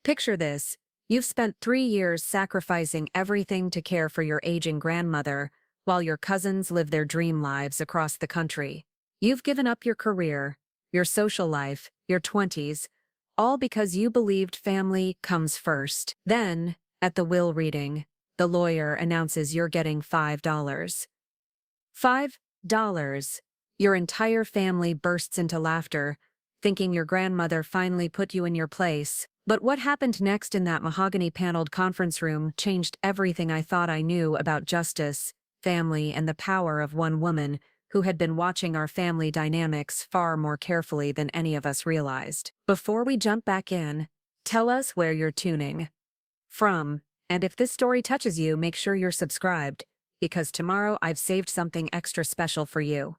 Picture this. You've spent 3 years sacrificing everything to care for your aging grandmother, while your cousins live their dream lives across the country. You've given up your career, your social life, your 20s, all because you believed family comes first. Then, at the will reading, the lawyer announces you're getting $5. $5. Your entire family bursts into laughter, thinking your grandmother finally put you in your place. But what happened next in that mahogany-paneled conference room changed everything I thought I knew about justice, family, and the power of one woman who had been watching our family dynamics far more carefully than any of us realized. Before we jump back in, tell us where you're tuning from, and if this story touches you, make sure you're subscribed, because tomorrow I've saved something extra special for you.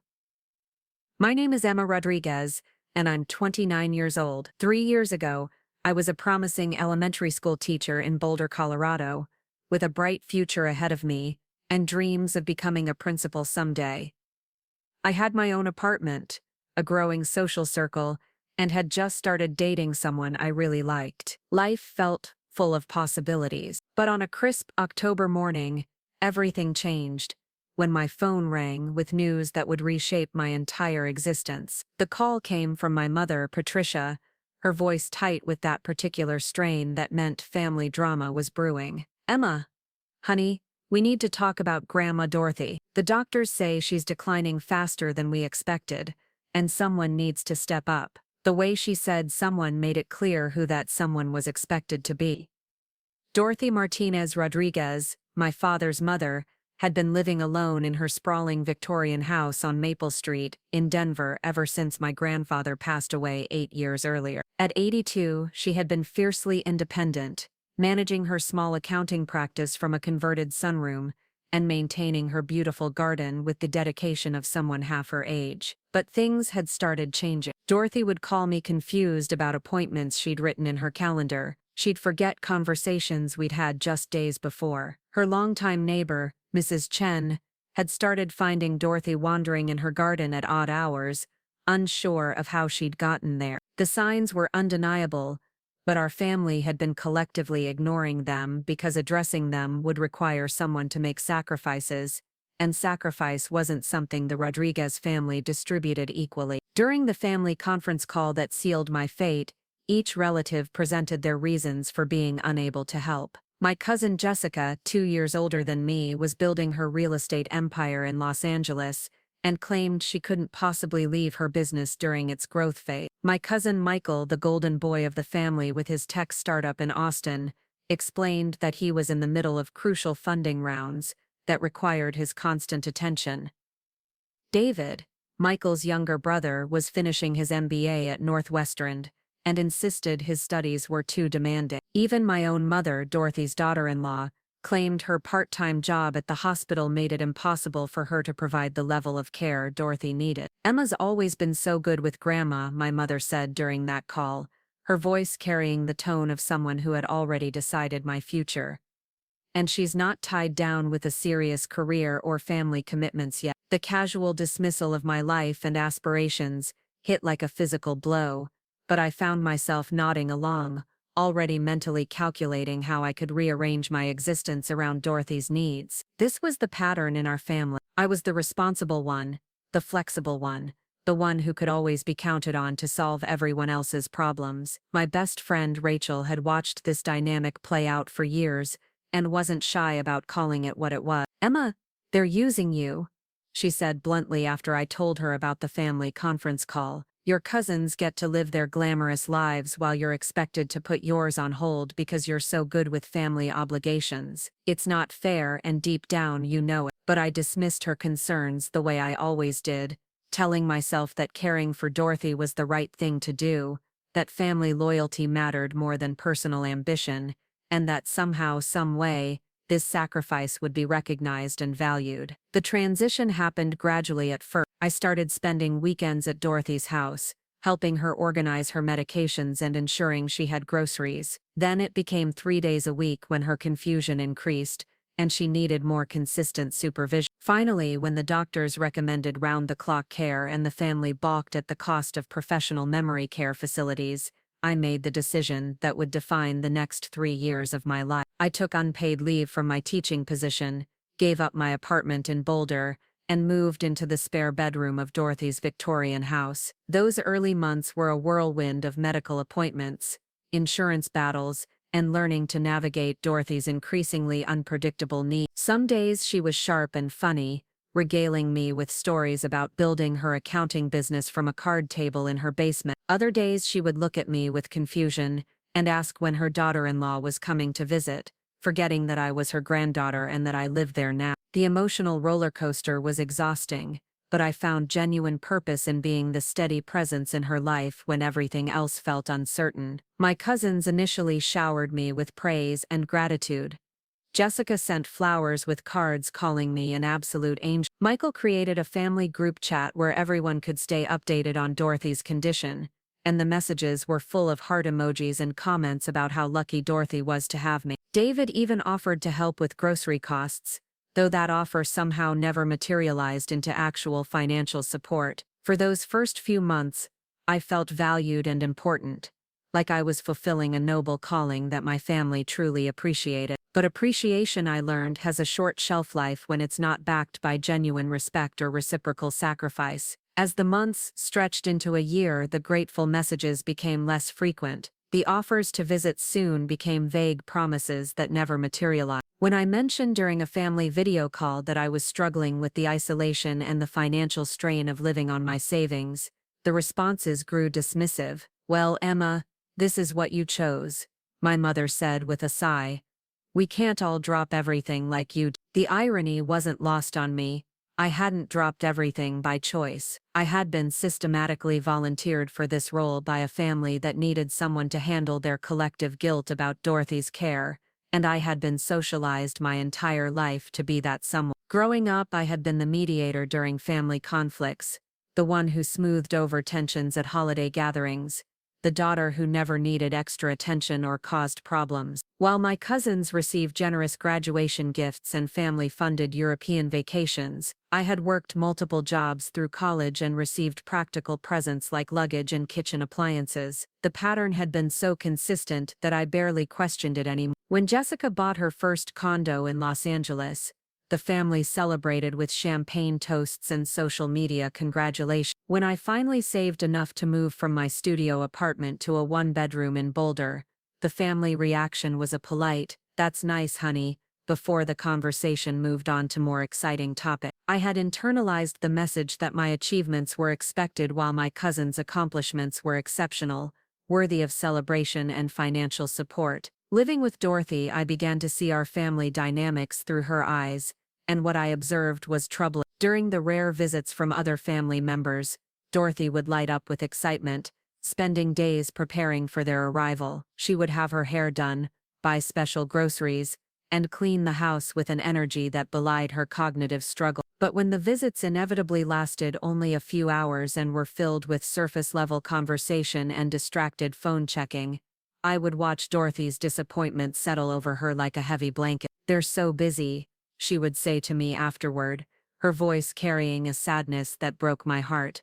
My name is Emma Rodriguez, and I'm 29 years old. 3 years ago, I was a promising elementary school teacher in Boulder, Colorado, with a bright future ahead of me and dreams of becoming a principal someday. I had my own apartment, a growing social circle, and had just started dating someone I really liked. Life felt full of possibilities. But on a crisp October morning, everything changed when my phone rang with news that would reshape my entire existence. The call came from my mother, Patricia, her voice tight with that particular strain that meant family drama was brewing. "Emma, honey, we need to talk about Grandma Dorothy. The doctors say she's declining faster than we expected, and someone needs to step up." The way she said someone made it clear who that someone was expected to be. Dorothy Martinez Rodriguez, my father's mother, had been living alone in her sprawling Victorian house on Maple Street in Denver ever since my grandfather passed away 8 years earlier. At 82, she had been fiercely independent, managing her small accounting practice from a converted sunroom and maintaining her beautiful garden with the dedication of someone half her age. But things had started changing. Dorothy would call me confused about appointments she'd written in her calendar. She'd forget conversations we'd had just days before. Her longtime neighbor, Mrs. Chen, had started finding Dorothy wandering in her garden at odd hours, unsure of how she'd gotten there. The signs were undeniable, but our family had been collectively ignoring them because addressing them would require someone to make sacrifices, and sacrifice wasn't something the Rodriguez family distributed equally. During the family conference call that sealed my fate, each relative presented their reasons for being unable to help. My cousin Jessica, 2 years older than me, was building her real estate empire in Los Angeles and claimed she couldn't possibly leave her business during its growth phase. My cousin Michael, the golden boy of the family with his tech startup in Austin, explained that he was in the middle of crucial funding rounds that required his constant attention. David, Michael's younger brother, was finishing his MBA at Northwestern and insisted his studies were too demanding. Even my own mother, Dorothy's daughter-in-law, claimed her part-time job at the hospital made it impossible for her to provide the level of care Dorothy needed. "Emma's always been so good with Grandma," my mother said during that call, her voice carrying the tone of someone who had already decided my future. "And she's not tied down with a serious career or family commitments yet." The casual dismissal of my life and aspirations hit like a physical blow, but I found myself nodding along, already mentally calculating how I could rearrange my existence around Dorothy's needs. This was the pattern in our family. I was the responsible one, the flexible one, the one who could always be counted on to solve everyone else's problems. My best friend Rachel had watched this dynamic play out for years and wasn't shy about calling it what it was. "Emma, they're using you," she said bluntly after I told her about the family conference call. "Your cousins get to live their glamorous lives while you're expected to put yours on hold because you're so good with family obligations. It's not fair, and deep down you know it." But I dismissed her concerns the way I always did, telling myself that caring for Dorothy was the right thing to do, that family loyalty mattered more than personal ambition, and that somehow, some way, this sacrifice would be recognized and valued. The transition happened gradually at first. I started spending weekends at Dorothy's house, helping her organize her medications and ensuring she had groceries. Then it became 3 days a week when her confusion increased, and she needed more consistent supervision. Finally, when the doctors recommended round-the-clock care and the family balked at the cost of professional memory care facilities, I made the decision that would define the next 3 years of my life. I took unpaid leave from my teaching position, gave up my apartment in Boulder, and moved into the spare bedroom of Dorothy's Victorian house. Those early months were a whirlwind of medical appointments, insurance battles, and learning to navigate Dorothy's increasingly unpredictable needs. Some days she was sharp and funny, regaling me with stories about building her accounting business from a card table in her basement. Other days she would look at me with confusion and ask when her daughter-in-law was coming to visit, forgetting that I was her granddaughter and that I lived there now. The emotional roller coaster was exhausting, but I found genuine purpose in being the steady presence in her life when everything else felt uncertain. My cousins initially showered me with praise and gratitude. Jessica sent flowers with cards calling me an absolute angel. Michael created a family group chat where everyone could stay updated on Dorothy's condition, and the messages were full of heart emojis and comments about how lucky Dorothy was to have me. David even offered to help with grocery costs, though that offer somehow never materialized into actual financial support. For those first few months, I felt valued and important, like I was fulfilling a noble calling that my family truly appreciated. But appreciation, I learned, has a short shelf life when it's not backed by genuine respect or reciprocal sacrifice. As the months stretched into a year, the grateful messages became less frequent. The offers to visit soon became vague promises that never materialized. When I mentioned during a family video call that I was struggling with the isolation and the financial strain of living on my savings, the responses grew dismissive. "Well, Emma, this is what you chose," my mother said with a sigh. "We can't all drop everything like you." The irony wasn't lost on me. I hadn't dropped everything by choice. I had been systematically volunteered for this role by a family that needed someone to handle their collective guilt about Dorothy's care, and I had been socialized my entire life to be that someone. Growing up, I had been the mediator during family conflicts, the one who smoothed over tensions at holiday gatherings, the daughter who never needed extra attention or caused problems. While my cousins received generous graduation gifts and family-funded European vacations, I had worked multiple jobs through college and received practical presents like luggage and kitchen appliances. The pattern had been so consistent that I barely questioned it anymore. When Jessica bought her first condo in Los Angeles, the family celebrated with champagne toasts and social media congratulations. When I finally saved enough to move from my studio apartment to a one-bedroom in Boulder, the family reaction was a polite, "That's nice, honey," before the conversation moved on to more exciting topics. I had internalized the message that my achievements were expected while my cousins' accomplishments were exceptional, worthy of celebration and financial support. Living with Dorothy, I began to see our family dynamics through her eyes, and what I observed was troubling. During the rare visits from other family members, Dorothy would light up with excitement, spending days preparing for their arrival. She would have her hair done, buy special groceries, and clean the house with an energy that belied her cognitive struggle. But when the visits inevitably lasted only a few hours and were filled with surface-level conversation and distracted phone checking, I would watch Dorothy's disappointment settle over her like a heavy blanket. "They're so busy," she would say to me afterward, her voice carrying a sadness that broke my heart.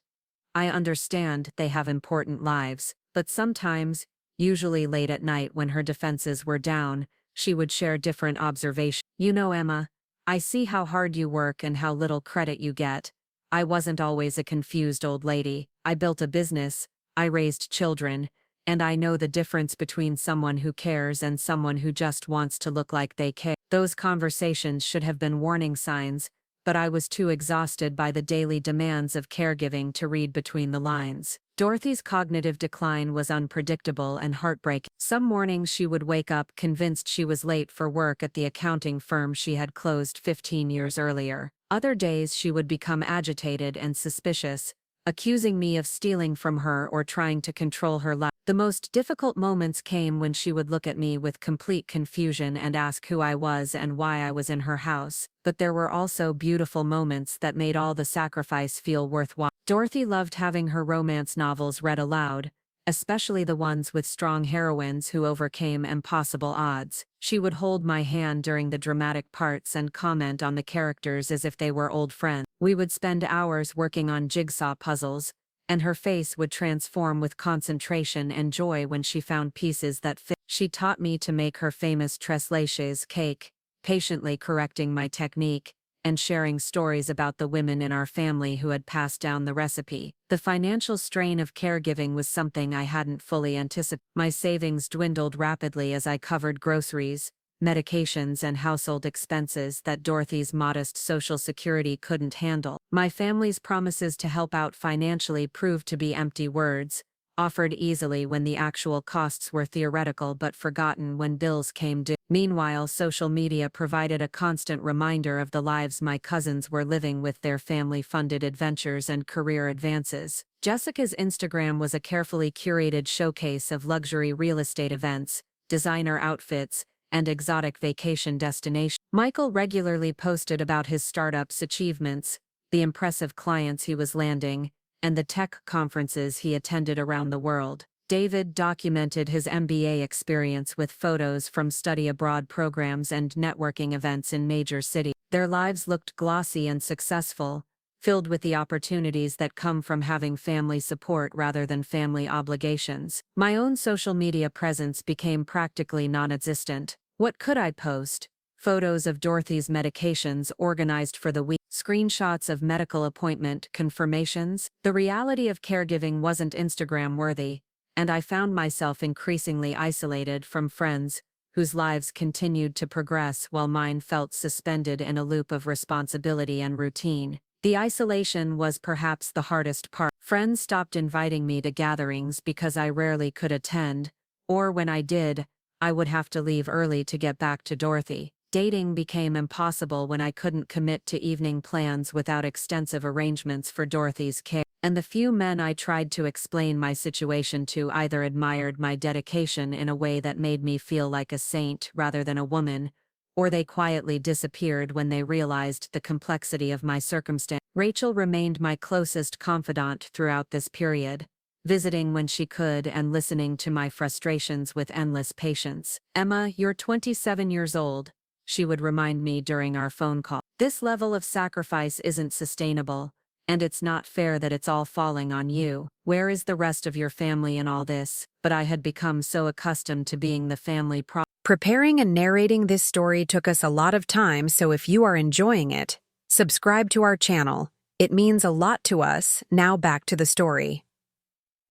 "I understand they have important lives," but sometimes, usually late at night when her defenses were down, she would share different observations. "You know, Emma, I see how hard you work and how little credit you get. I wasn't always a confused old lady. I built a business, I raised children, and I know the difference between someone who cares and someone who just wants to look like they care." Those conversations should have been warning signs, but I was too exhausted by the daily demands of caregiving to read between the lines. Dorothy's cognitive decline was unpredictable and heartbreaking. Some mornings she would wake up convinced she was late for work at the accounting firm she had closed 15 years earlier. Other days she would become agitated and suspicious, accusing me of stealing from her or trying to control her life. The most difficult moments came when she would look at me with complete confusion and ask who I was and why I was in her house. But there were also beautiful moments that made all the sacrifice feel worthwhile. Dorothy loved having her romance novels read aloud, especially the ones with strong heroines who overcame impossible odds. She would hold my hand during the dramatic parts and comment on the characters as if they were old friends. We would spend hours working on jigsaw puzzles, and her face would transform with concentration and joy when she found pieces that fit. She taught me to make her famous tres leches cake, patiently correcting my technique, and sharing stories about the women in our family who had passed down the recipe. The financial strain of caregiving was something I hadn't fully anticipated. My savings dwindled rapidly as I covered groceries, medications, and household expenses that Dorothy's modest Social Security couldn't handle. My family's promises to help out financially proved to be empty words, offered easily when the actual costs were theoretical but forgotten when bills came due. Meanwhile, social media provided a constant reminder of the lives my cousins were living with their family-funded adventures and career advances. Jessica's Instagram was a carefully curated showcase of luxury real estate events, designer outfits, and exotic vacation destinations. Michael regularly posted about his startup's achievements, the impressive clients he was landing, and the tech conferences he attended around the world. David documented his MBA experience with photos from study abroad programs and networking events in major cities. Their lives looked glossy and successful, filled with the opportunities that come from having family support rather than family obligations. My own social media presence became practically non-existent. What could I post? Photos of Dorothy's medications organized for the week, screenshots of medical appointment confirmations. The reality of caregiving wasn't Instagram-worthy, and I found myself increasingly isolated from friends whose lives continued to progress while mine felt suspended in a loop of responsibility and routine. The isolation was perhaps the hardest part. Friends stopped inviting me to gatherings because I rarely could attend, or when I did, I would have to leave early to get back to Dorothy. Dating became impossible when I couldn't commit to evening plans without extensive arrangements for Dorothy's care, and the few men I tried to explain my situation to either admired my dedication in a way that made me feel like a saint rather than a woman, or they quietly disappeared when they realized the complexity of my circumstance. Rachel remained my closest confidant throughout this period, visiting when she could and listening to my frustrations with endless patience. "Emma, you're 27 years old," she would remind me during our phone call. "This level of sacrifice isn't sustainable, and it's not fair that it's all falling on you. Where is the rest of your family in all this?" But I had become so accustomed to being the family problem. Preparing and narrating this story took us a lot of time, so if you are enjoying it, subscribe to our channel. It means a lot to us. Now back to the story.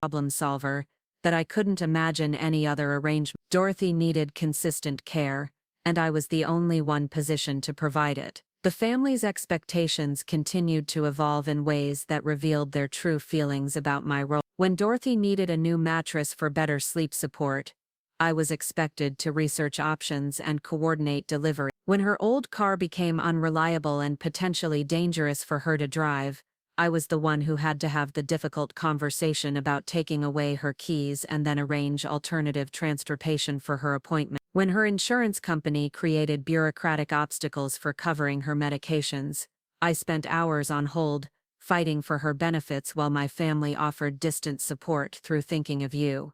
Problem solver, that I couldn't imagine any other arrangement. Dorothy needed consistent care, and I was the only one positioned to provide it. The family's expectations continued to evolve in ways that revealed their true feelings about my role. When Dorothy needed a new mattress for better sleep support, I was expected to research options and coordinate delivery. When her old car became unreliable and potentially dangerous for her to drive, I was the one who had to have the difficult conversation about taking away her keys and then arrange alternative transportation for her appointment. When her insurance company created bureaucratic obstacles for covering her medications, I spent hours on hold, fighting for her benefits while my family offered distant support through thinking of you.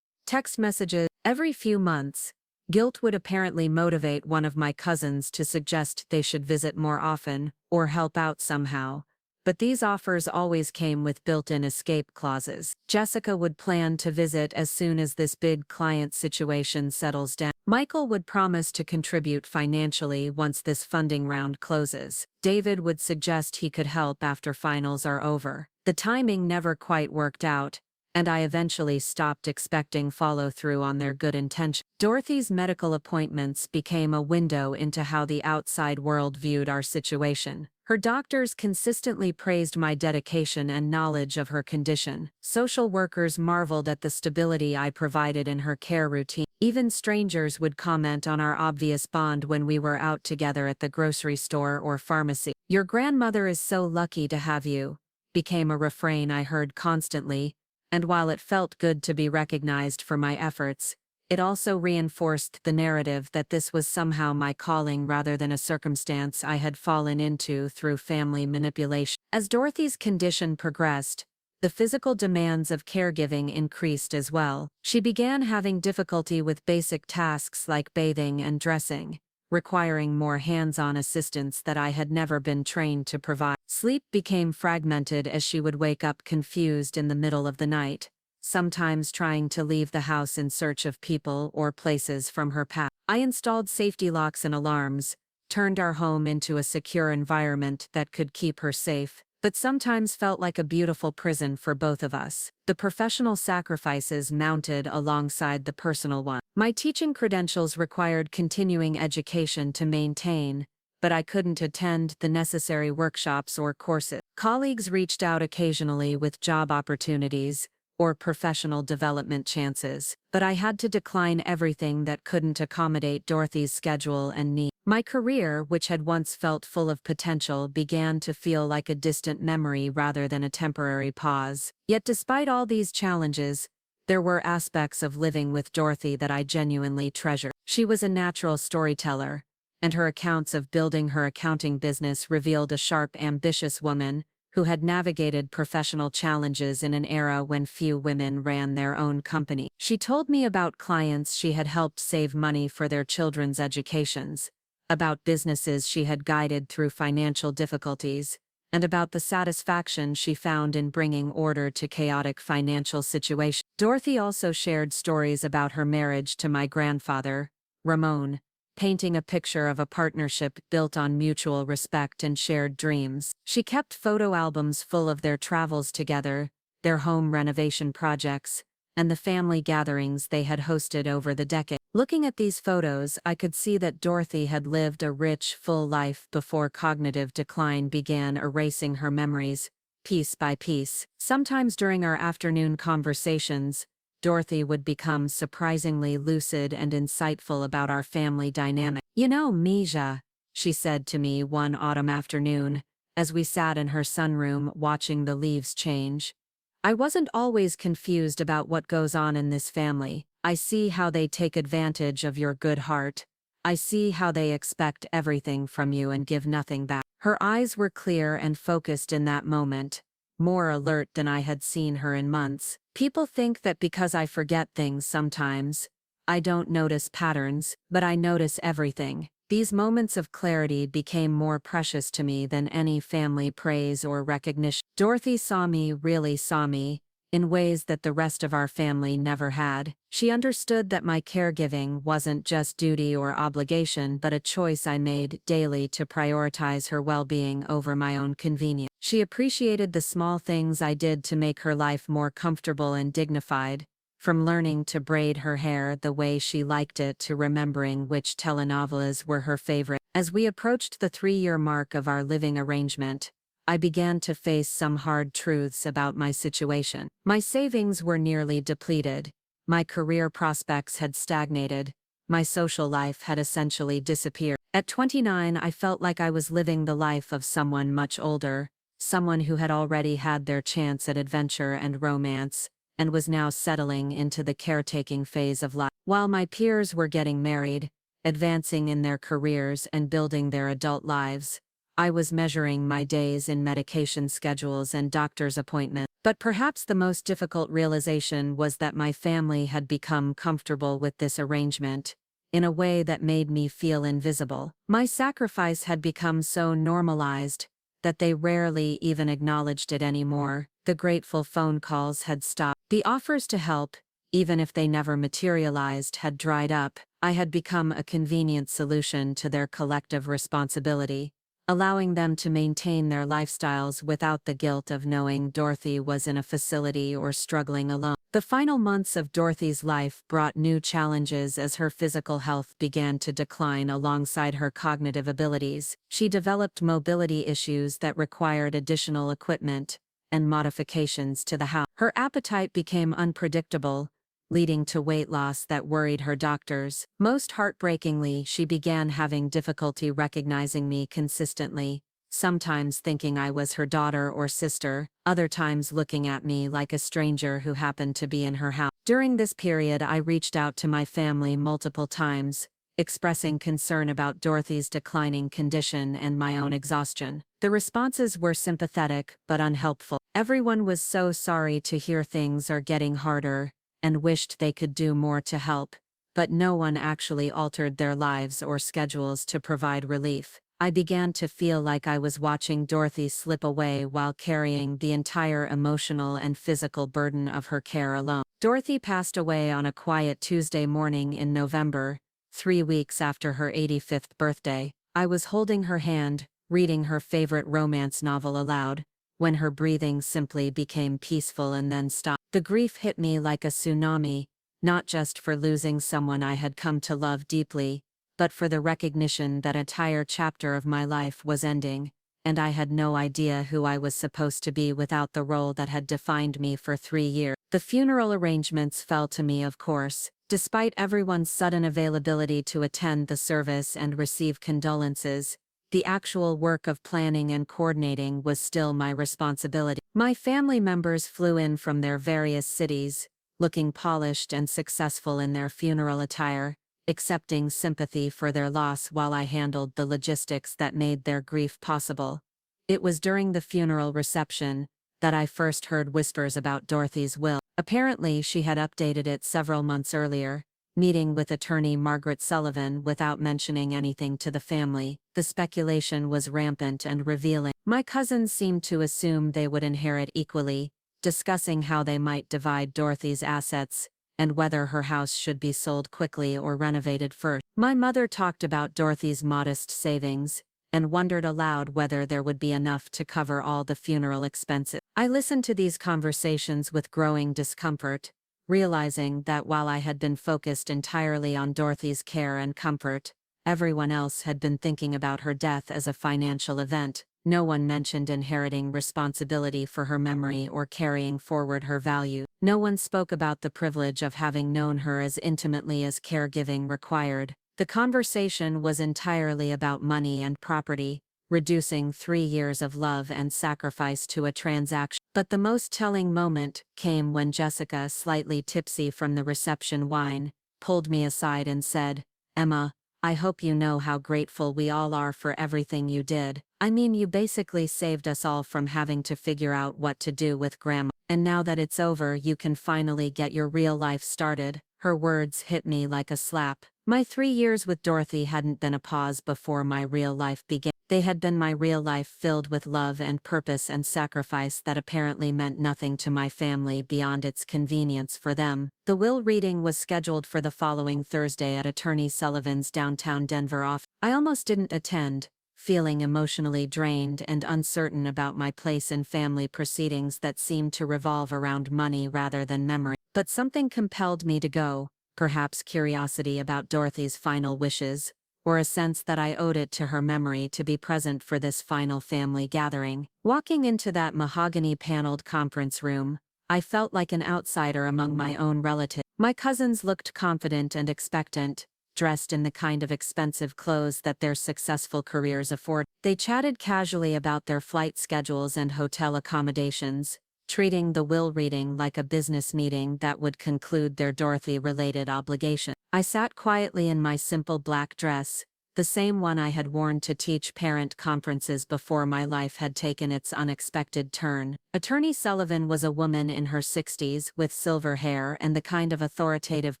Text messages. Every few months, guilt would apparently motivate one of my cousins to suggest they should visit more often or help out somehow, but these offers always came with built-in escape clauses. Jessica would plan to visit as soon as this big client situation settles down. Michael would promise to contribute financially once this funding round closes. David would suggest he could help after finals are over. The timing never quite worked out, and I eventually stopped expecting follow-through on their good intentions. Dorothy's medical appointments became a window into how the outside world viewed our situation. Her doctors consistently praised my dedication and knowledge of her condition. Social workers marveled at the stability I provided in her care routine. Even strangers would comment on our obvious bond when we were out together at the grocery store or pharmacy. "Your grandmother is so lucky to have you," became a refrain I heard constantly, and while it felt good to be recognized for my efforts, it also reinforced the narrative that this was somehow my calling rather than a circumstance I had fallen into through family manipulation. As Dorothy's condition progressed, the physical demands of caregiving increased as well. She began having difficulty with basic tasks like bathing and dressing, requiring more hands-on assistance that I had never been trained to provide. Sleep became fragmented as she would wake up confused in the middle of the night, sometimes trying to leave the house in search of people or places from her past. I installed safety locks and alarms, turned our home into a secure environment that could keep her safe, but sometimes felt like a beautiful prison for both of us. The professional sacrifices mounted alongside the personal one. My teaching credentials required continuing education to maintain, but I couldn't attend the necessary workshops or courses. Colleagues reached out occasionally with job opportunities or professional development chances, but I had to decline everything that couldn't accommodate Dorothy's schedule and needs. My career, which had once felt full of potential, began to feel like a distant memory rather than a temporary pause. Yet despite all these challenges, there were aspects of living with Dorothy that I genuinely treasured. She was a natural storyteller, and her accounts of building her accounting business revealed a sharp, ambitious woman who had navigated professional challenges in an era when few women ran their own company. She told me about clients she had helped save money for their children's educations, about businesses she had guided through financial difficulties, and about the satisfaction she found in bringing order to chaotic financial situations. Dorothy also shared stories about her marriage to my grandfather, Ramon, painting a picture of a partnership built on mutual respect and shared dreams. She kept photo albums full of their travels together, their home renovation projects, and the family gatherings they had hosted over the decade. Looking at these photos, I could see that Dorothy had lived a rich, full life before cognitive decline began erasing her memories, piece by piece. Sometimes during our afternoon conversations, Dorothy would become surprisingly lucid and insightful about our family dynamic. "You know, Misha," she said to me one autumn afternoon, as we sat in her sunroom watching the leaves change, "I wasn't always confused about what goes on in this family. I see how they take advantage of your good heart. I see how they expect everything from you and give nothing back." Her eyes were clear and focused in that moment, more alert than I had seen her in months. "People think that because I forget things sometimes, I don't notice patterns, but I notice everything." These moments of clarity became more precious to me than any family praise or recognition. Dorothy saw me, really saw me, in ways that the rest of our family never had. She understood that my caregiving wasn't just duty or obligation but a choice I made daily to prioritize her well-being over my own convenience. She appreciated the small things I did to make her life more comfortable and dignified, from learning to braid her hair the way she liked it to remembering which telenovelas were her favorite. As we approached the 3-year mark of our living arrangement, I began to face some hard truths about my situation. My savings were nearly depleted, my career prospects had stagnated, my social life had essentially disappeared. At 29, I felt like I was living the life of someone much older, someone who had already had their chance at adventure and romance, and was now settling into the caretaking phase of life. While my peers were getting married, advancing in their careers and building their adult lives, I was measuring my days in medication schedules and doctor's appointments. But perhaps the most difficult realization was that my family had become comfortable with this arrangement, in a way that made me feel invisible. My sacrifice had become so normalized that they rarely even acknowledged it anymore. The grateful phone calls had stopped. The offers to help, even if they never materialized, had dried up. I had become a convenient solution to their collective responsibility, allowing them to maintain their lifestyles without the guilt of knowing Dorothy was in a facility or struggling alone. The final months of Dorothy's life brought new challenges as her physical health began to decline alongside her cognitive abilities. She developed mobility issues that required additional equipment and modifications to the house. Her appetite became unpredictable, leading to weight loss that worried her doctors. Most heartbreakingly, she began having difficulty recognizing me consistently, sometimes thinking I was her daughter or sister, other times looking at me like a stranger who happened to be in her house. During this period, I reached out to my family multiple times, expressing concern about Dorothy's declining condition and my own exhaustion. The responses were sympathetic but unhelpful. Everyone was so sorry to hear things are getting harder, and wished they could do more to help, but no one actually altered their lives or schedules to provide relief. I began to feel like I was watching Dorothy slip away while carrying the entire emotional and physical burden of her care alone. Dorothy passed away on a quiet Tuesday morning in November, 3 weeks after her 85th birthday. I was holding her hand, reading her favorite romance novel aloud, when her breathing simply became peaceful and then stopped. The grief hit me like a tsunami, not just for losing someone I had come to love deeply, but for the recognition that an entire chapter of my life was ending, and I had no idea who I was supposed to be without the role that had defined me for 3 years. The funeral arrangements fell to me, of course, despite everyone's sudden availability to attend the service and receive condolences. The actual work of planning and coordinating was still my responsibility. My family members flew in from their various cities, looking polished and successful in their funeral attire, accepting sympathy for their loss while I handled the logistics that made their grief possible. It was during the funeral reception that I first heard whispers about Dorothy's will. Apparently, she had updated it several months earlier, meeting with attorney Margaret Sullivan without mentioning anything to the family. The speculation was rampant and revealing. My cousins seemed to assume they would inherit equally, discussing how they might divide Dorothy's assets, and whether her house should be sold quickly or renovated first. My mother talked about Dorothy's modest savings, and wondered aloud whether there would be enough to cover all the funeral expenses. I listened to these conversations with growing discomfort, realizing that while I had been focused entirely on Dorothy's care and comfort, everyone else had been thinking about her death as a financial event. No one mentioned inheriting responsibility for her memory or carrying forward her value. No one spoke about the privilege of having known her as intimately as caregiving required. The conversation was entirely about money and property, reducing 3 years of love and sacrifice to a transaction. But the most telling moment came when Jessica, slightly tipsy from the reception wine, pulled me aside and said, "Emma, I hope you know how grateful we all are for everything you did. I mean, you basically saved us all from having to figure out what to do with Grandma. And now that it's over, you can finally get your real life started." Her words hit me like a slap. My 3 years with Dorothy hadn't been a pause before my real life began. They had been my real life filled with love and purpose and sacrifice that apparently meant nothing to my family beyond its convenience for them. The will reading was scheduled for the following Thursday at Attorney Sullivan's downtown Denver office. I almost didn't attend, feeling emotionally drained and uncertain about my place in family proceedings that seemed to revolve around money rather than memory. But something compelled me to go, perhaps curiosity about Dorothy's final wishes, or a sense that I owed it to her memory to be present for this final family gathering. Walking into that mahogany-paneled conference room, I felt like an outsider among my own relatives. My cousins looked confident and expectant, dressed in the kind of expensive clothes that their successful careers afford. They chatted casually about their flight schedules and hotel accommodations, treating the will reading like a business meeting that would conclude their Dorothy-related obligation. I sat quietly in my simple black dress, the same one I had worn to teach parent conferences before my life had taken its unexpected turn. Attorney Sullivan was a woman in her 60s with silver hair and the kind of authoritative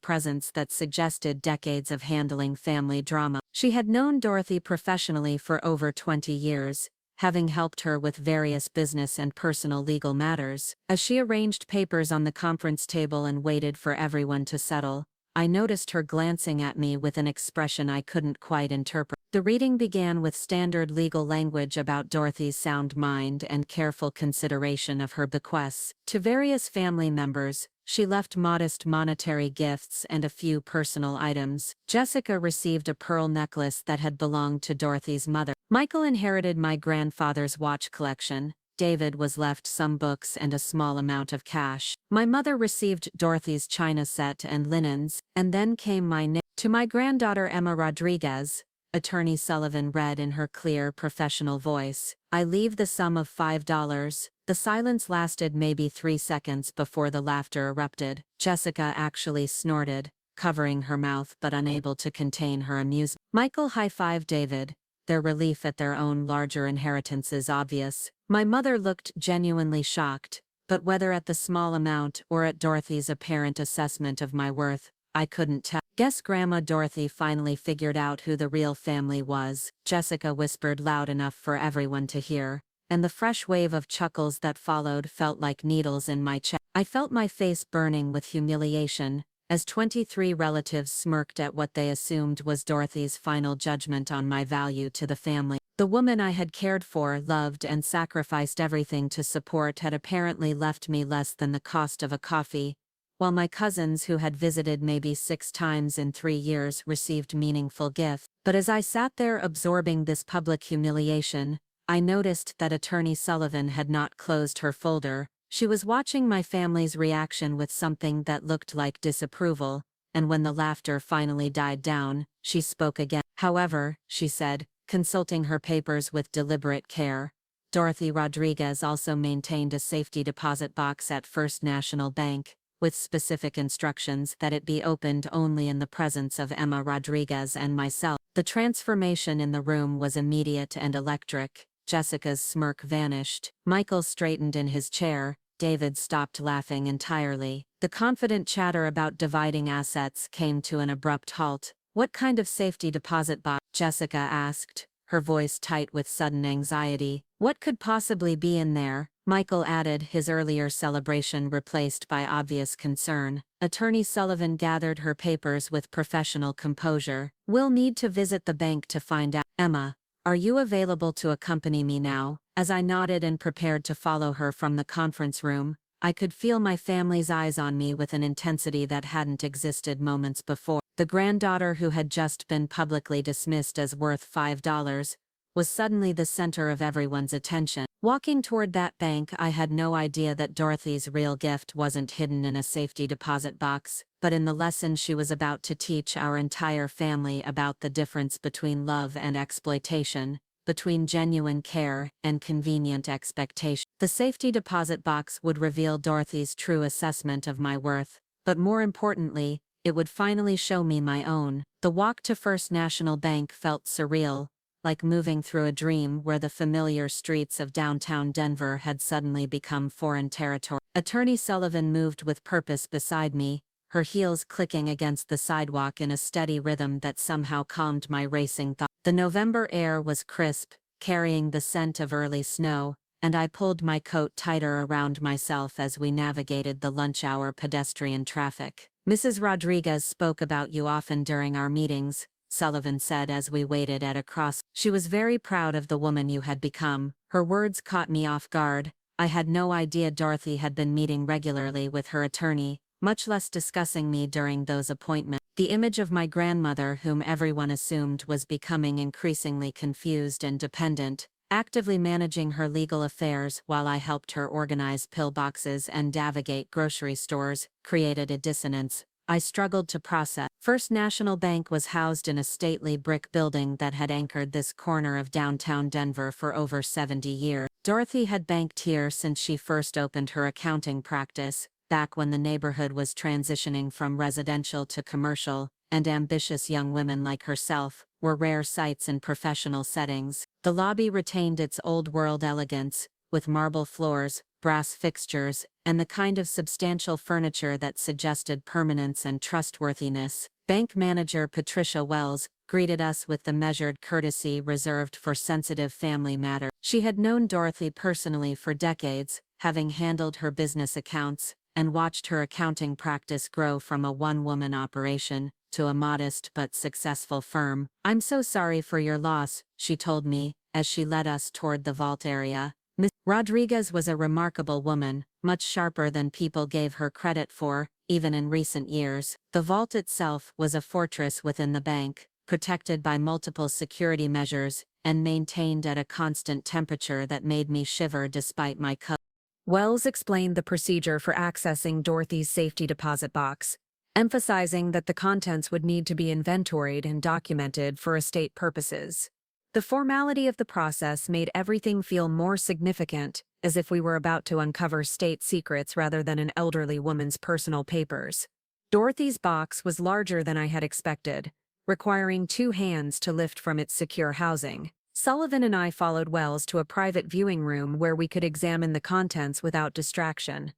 presence that suggested decades of handling family drama. She had known Dorothy professionally for over 20 years, having helped her with various business and personal legal matters. As she arranged papers on the conference table and waited for everyone to settle, I noticed her glancing at me with an expression I couldn't quite interpret. The reading began with standard legal language about Dorothy's sound mind and careful consideration of her bequests. To various family members, she left modest monetary gifts and a few personal items. Jessica received a pearl necklace that had belonged to Dorothy's mother. Michael inherited my grandfather's watch collection. David was left some books and a small amount of cash. My mother received Dorothy's china set and linens, and then came my name. To my granddaughter Emma Rodriguez, Attorney Sullivan read in her clear, professional voice, "I leave the sum of $5. The silence lasted maybe 3 seconds before the laughter erupted. Jessica actually snorted, covering her mouth but unable to contain her amusement. Michael high-fived David, their relief at their own larger inheritance is obvious. My mother looked genuinely shocked, but whether at the small amount or at Dorothy's apparent assessment of my worth, I couldn't tell. Guess Grandma Dorothy finally figured out who the real family was, Jessica whispered loud enough for everyone to hear, and the fresh wave of chuckles that followed felt like needles in my chest. I felt my face burning with humiliation, as 23 relatives smirked at what they assumed was Dorothy's final judgment on my value to the family. The woman I had cared for, loved, and sacrificed everything to support had apparently left me less than the cost of a coffee, while my cousins who had visited maybe 6 times in 3 years received meaningful gifts. But as I sat there absorbing this public humiliation, I noticed that Attorney Sullivan had not closed her folder. She was watching my family's reaction with something that looked like disapproval, and when the laughter finally died down, she spoke again. However, she said, consulting her papers with deliberate care, Dorothy Rodriguez also maintained a safety deposit box at First National Bank, with specific instructions that it be opened only in the presence of Emma Rodriguez and myself. The transformation in the room was immediate and electric. Jessica's smirk vanished. Michael straightened in his chair. David stopped laughing entirely. The confident chatter about dividing assets came to an abrupt halt. "What kind of safety deposit box?" Jessica asked, her voice tight with sudden anxiety. "What could possibly be in there?" Michael added, his earlier celebration replaced by obvious concern. Attorney Sullivan gathered her papers with professional composure. "We'll need to visit the bank to find out. Emma, are you available to accompany me now?" As I nodded and prepared to follow her from the conference room, I could feel my family's eyes on me with an intensity that hadn't existed moments before. The granddaughter who had just been publicly dismissed as worth $5 was suddenly the center of everyone's attention. Walking toward that bank, I had no idea that Dorothy's real gift wasn't hidden in a safety deposit box, but in the lesson she was about to teach our entire family about the difference between love and exploitation, between genuine care and convenient expectation. The safety deposit box would reveal Dorothy's true assessment of my worth, but more importantly, it would finally show me my own. The walk to First National Bank felt surreal, like moving through a dream where the familiar streets of downtown Denver had suddenly become foreign territory. Attorney Sullivan moved with purpose beside me, her heels clicking against the sidewalk in a steady rhythm that somehow calmed my racing thoughts. The November air was crisp, carrying the scent of early snow, and I pulled my coat tighter around myself as we navigated the lunch-hour pedestrian traffic. "Mrs. Rodriguez spoke about you often during our meetings," Sullivan said as we waited at a cross. "She was very proud of the woman you had become." Her words caught me off guard. I had no idea Dorothy had been meeting regularly with her attorney, much less discussing me during those appointments. The image of my grandmother, whom everyone assumed was becoming increasingly confused and dependent, actively managing her legal affairs while I helped her organize pillboxes and navigate grocery stores, created a dissonance I struggled to process. First National Bank was housed in a stately brick building that had anchored this corner of downtown Denver for over 70 years. Dorothy had banked here since she first opened her accounting practice, back when the neighborhood was transitioning from residential to commercial, and ambitious young women like herself were rare sights in professional settings. The lobby retained its old-world elegance, with marble floors, brass fixtures, and the kind of substantial furniture that suggested permanence and trustworthiness. Bank manager Patricia Wells greeted us with the measured courtesy reserved for sensitive family matters. She had known Dorothy personally for decades, having handled her business accounts, and watched her accounting practice grow from a one-woman operation to a modest but successful firm. "I'm so sorry for your loss," she told me, as she led us toward the vault area. Ms. Rodriguez was a remarkable woman, much sharper than people gave her credit for, even in recent years. The vault itself was a fortress within the bank, protected by multiple security measures, and maintained at a constant temperature that made me shiver despite my coat. Wells explained the procedure for accessing Dorothy's safety deposit box, emphasizing that the contents would need to be inventoried and documented for estate purposes. The formality of the process made everything feel more significant, as if we were about to uncover state secrets rather than an elderly woman's personal papers. Dorothy's box was larger than I had expected, requiring 2 hands to lift from its secure housing. Sullivan and I followed Wells to a private viewing room where we could examine the contents without distraction.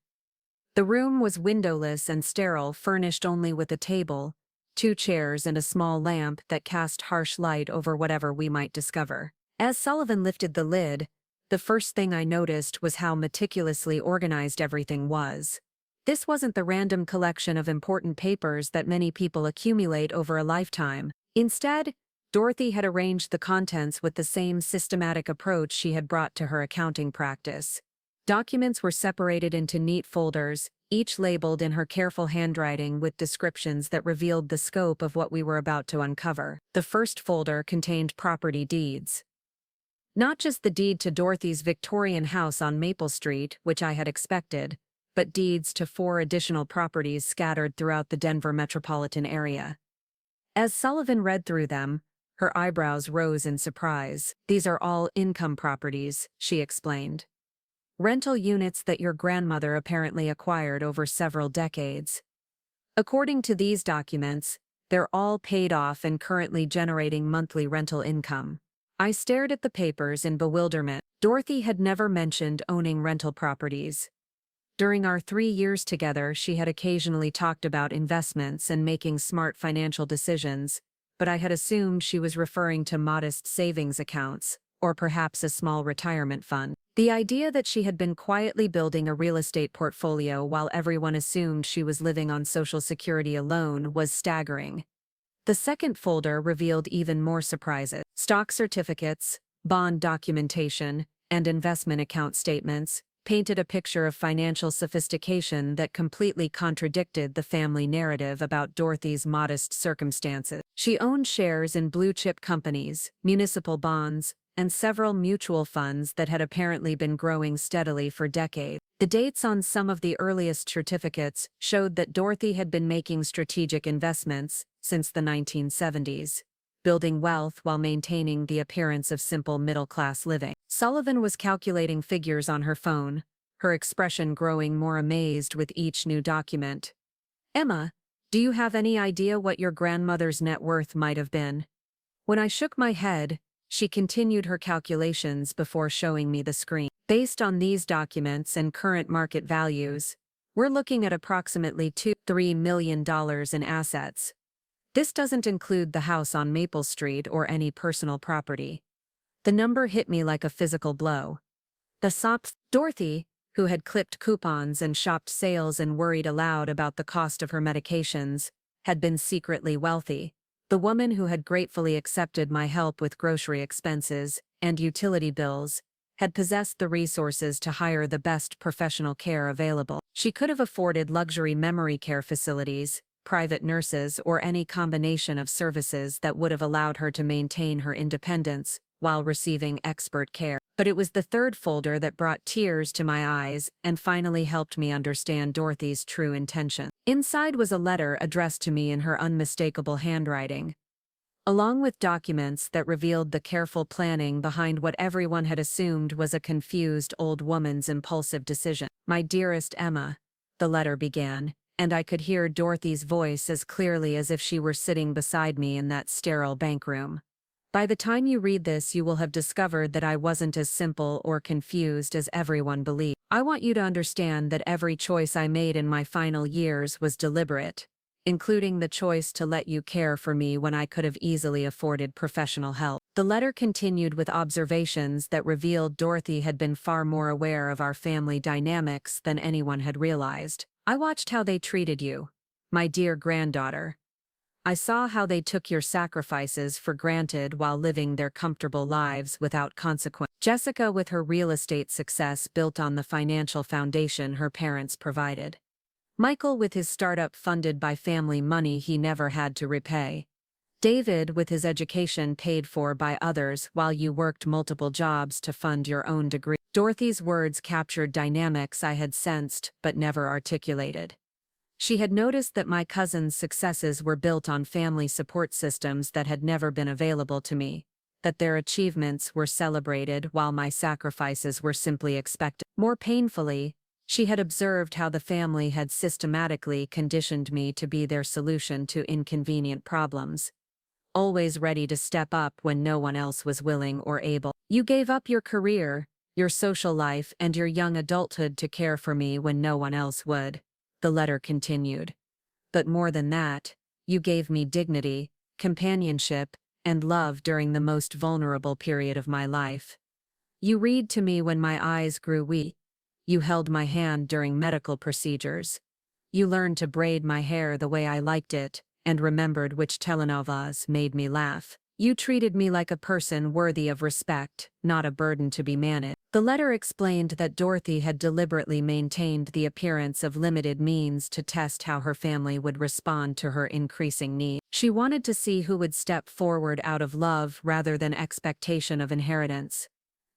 The room was windowless and sterile, furnished only with a table, 2 chairs and a small lamp that cast harsh light over whatever we might discover. As Sullivan lifted the lid, the first thing I noticed was how meticulously organized everything was. This wasn't the random collection of important papers that many people accumulate over a lifetime. Instead, Dorothy had arranged the contents with the same systematic approach she had brought to her accounting practice. Documents were separated into neat folders, each labeled in her careful handwriting with descriptions that revealed the scope of what we were about to uncover. The first folder contained property deeds. Not just the deed to Dorothy's Victorian house on Maple Street, which I had expected, but deeds to 4 additional properties scattered throughout the Denver metropolitan area. As Sullivan read through them, her eyebrows rose in surprise. "These are all income properties," she explained. "Rental units that your grandmother apparently acquired over several decades. According to these documents, they're all paid off and currently generating monthly rental income." I stared at the papers in bewilderment. Dorothy had never mentioned owning rental properties. During our 3 years together, she had occasionally talked about investments and making smart financial decisions, but I had assumed she was referring to modest savings accounts, or perhaps a small retirement fund. The idea that she had been quietly building a real estate portfolio while everyone assumed she was living on Social Security alone was staggering. The second folder revealed even more surprises. Stock certificates, bond documentation, and investment account statements painted a picture of financial sophistication that completely contradicted the family narrative about Dorothy's modest circumstances. She owned shares in blue-chip companies, municipal bonds, and several mutual funds that had apparently been growing steadily for decades. The dates on some of the earliest certificates showed that Dorothy had been making strategic investments since the 1970s, building wealth while maintaining the appearance of simple middle-class living. Sullivan was calculating figures on her phone, her expression growing more amazed with each new document. "Emma, do you have any idea what your grandmother's net worth might have been?" When I shook my head, she continued her calculations before showing me the screen. "Based on these documents and current market values, we're looking at approximately $2–3 million in assets. This doesn't include the house on Maple Street or any personal property." The number hit me like a physical blow. The sops. Dorothy, who had clipped coupons and shopped sales and worried aloud about the cost of her medications, had been secretly wealthy. The woman who had gratefully accepted my help with grocery expenses and utility bills had possessed the resources to hire the best professional care available. She could have afforded luxury memory care facilities, private nurses, or any combination of services that would have allowed her to maintain her independence while receiving expert care. But it was the third folder that brought tears to my eyes and finally helped me understand Dorothy's true intention. Inside was a letter addressed to me in her unmistakable handwriting, along with documents that revealed the careful planning behind what everyone had assumed was a confused old woman's impulsive decision. "My dearest Emma," the letter began, and I could hear Dorothy's voice as clearly as if she were sitting beside me in that sterile bank room. "By the time you read this, you will have discovered that I wasn't as simple or confused as everyone believed. I want you to understand that every choice I made in my final years was deliberate, including the choice to let you care for me when I could have easily afforded professional help." The letter continued with observations that revealed Dorothy had been far more aware of our family dynamics than anyone had realized. "I watched how they treated you, my dear granddaughter. I saw how they took your sacrifices for granted while living their comfortable lives without consequence. Jessica, with her real estate success built on the financial foundation her parents provided. Michael, with his startup funded by family money he never had to repay. David, with his education paid for by others while you worked multiple jobs to fund your own degree." Dorothy's words captured dynamics I had sensed but never articulated. She had noticed that my cousin's successes were built on family support systems that had never been available to me, that their achievements were celebrated while my sacrifices were simply expected. More painfully, she had observed how the family had systematically conditioned me to be their solution to inconvenient problems, always ready to step up when no one else was willing or able. "You gave up your career, your social life, and your young adulthood to care for me when no one else would," the letter continued. "But more than that, You gave me dignity, companionship, and love during the most vulnerable period of my life. You read to me when my eyes grew weak. You held my hand during medical procedures. You learned to braid my hair the way I liked it, and remembered which telenovelas made me laugh. You treated me like a person worthy of respect, not a burden to be managed. The letter explained that Dorothy had deliberately maintained the appearance of limited means to test how her family would respond to her increasing need. She wanted to see who would step forward out of love rather than expectation of inheritance,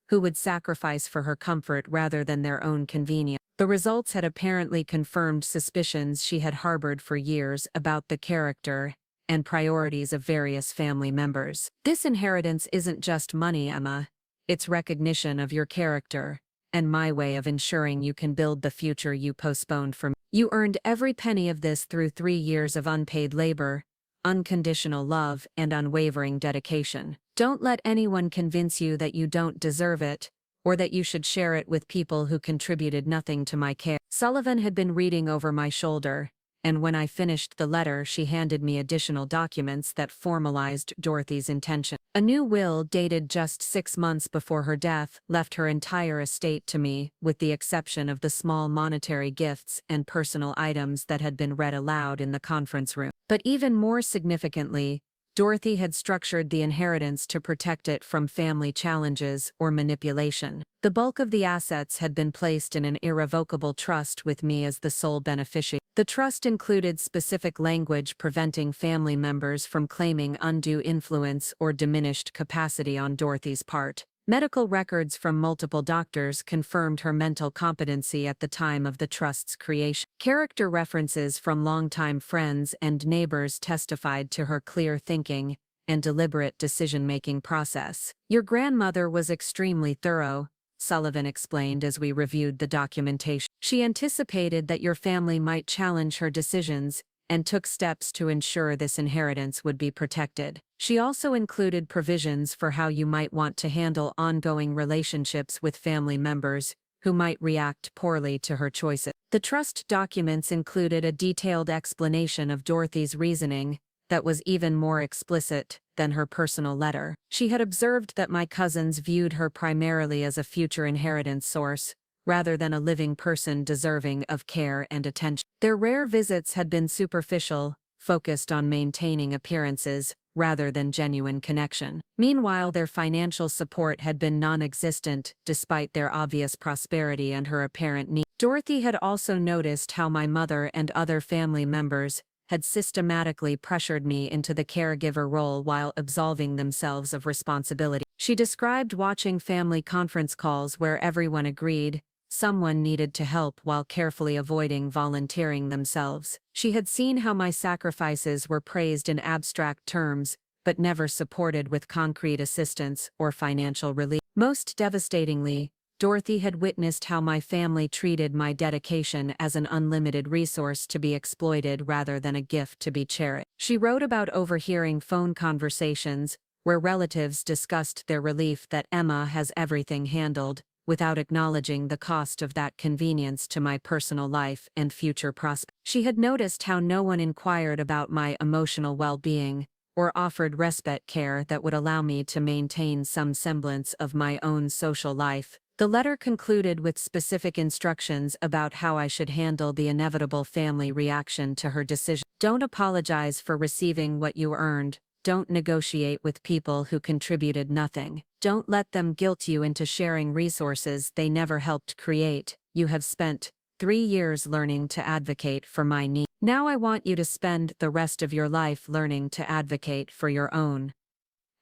who would sacrifice for her comfort rather than their own convenience. The results had apparently confirmed suspicions she had harbored for years about the character and priorities of various family members. This inheritance isn't just money, Emma. It's recognition of your character, and my way of ensuring you can build the future you postponed for me. You earned every penny of this through 3 years of unpaid labor, unconditional love, and unwavering dedication. Don't let anyone convince you that you don't deserve it, or that you should share it with people who contributed nothing to my care. Sullivan had been reading over my shoulder, and when I finished the letter she handed me additional documents that formalized Dorothy's intention. A new will dated just 6 months before her death left her entire estate to me, with the exception of the small monetary gifts and personal items that had been read aloud in the conference room. But even more significantly, Dorothy had structured the inheritance to protect it from family challenges or manipulation. The bulk of the assets had been placed in an irrevocable trust with me as the sole beneficiary. The trust included specific language preventing family members from claiming undue influence or diminished capacity on Dorothy's part. Medical records from multiple doctors confirmed her mental competency at the time of the trust's creation. Character references from longtime friends and neighbors testified to her clear thinking and deliberate decision-making process. Your grandmother was extremely thorough, Sullivan explained as we reviewed the documentation. She anticipated that your family might challenge her decisions and took steps to ensure this inheritance would be protected. She also included provisions for how you might want to handle ongoing relationships with family members who might react poorly to her choices. The trust documents included a detailed explanation of Dorothy's reasoning that was even more explicit than her personal letter. She had observed that my cousins viewed her primarily as a future inheritance source, rather than a living person deserving of care and attention. Their rare visits had been superficial, focused on maintaining appearances, rather than genuine connection. Meanwhile, their financial support had been non-existent, despite their obvious prosperity and her apparent need. Dorothy had also noticed how my mother and other family members had systematically pressured me into the caregiver role while absolving themselves of responsibility. She described watching family conference calls where everyone agreed someone needed to help while carefully avoiding volunteering themselves. She had seen how my sacrifices were praised in abstract terms, but never supported with concrete assistance or financial relief. Most devastatingly, Dorothy had witnessed how my family treated my dedication as an unlimited resource to be exploited rather than a gift to be cherished. She wrote about overhearing phone conversations where relatives discussed their relief that Emma has everything handled, without acknowledging the cost of that convenience to my personal life and future prospects. She had noticed how no one inquired about my emotional well-being, or offered respite care that would allow me to maintain some semblance of my own social life. The letter concluded with specific instructions about how I should handle the inevitable family reaction to her decision. Don't apologize for receiving what you earned. Don't negotiate with people who contributed nothing. Don't let them guilt you into sharing resources they never helped create. You have spent 3 years learning to advocate for my needs. Now I want you to spend the rest of your life learning to advocate for your own.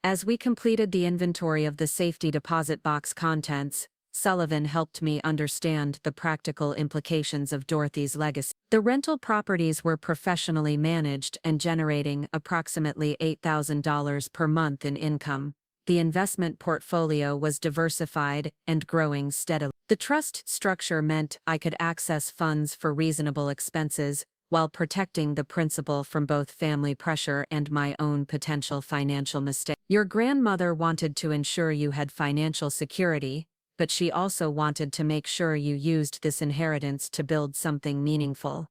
As we completed the inventory of the safety deposit box contents, Sullivan helped me understand the practical implications of Dorothy's legacy. The rental properties were professionally managed and generating approximately $8,000 per month in income. The investment portfolio was diversified and growing steadily. The trust structure meant I could access funds for reasonable expenses while protecting the principal from both family pressure and my own potential financial mistakes. Your grandmother wanted to ensure you had financial security, but she also wanted to make sure you used this inheritance to build something meaningful.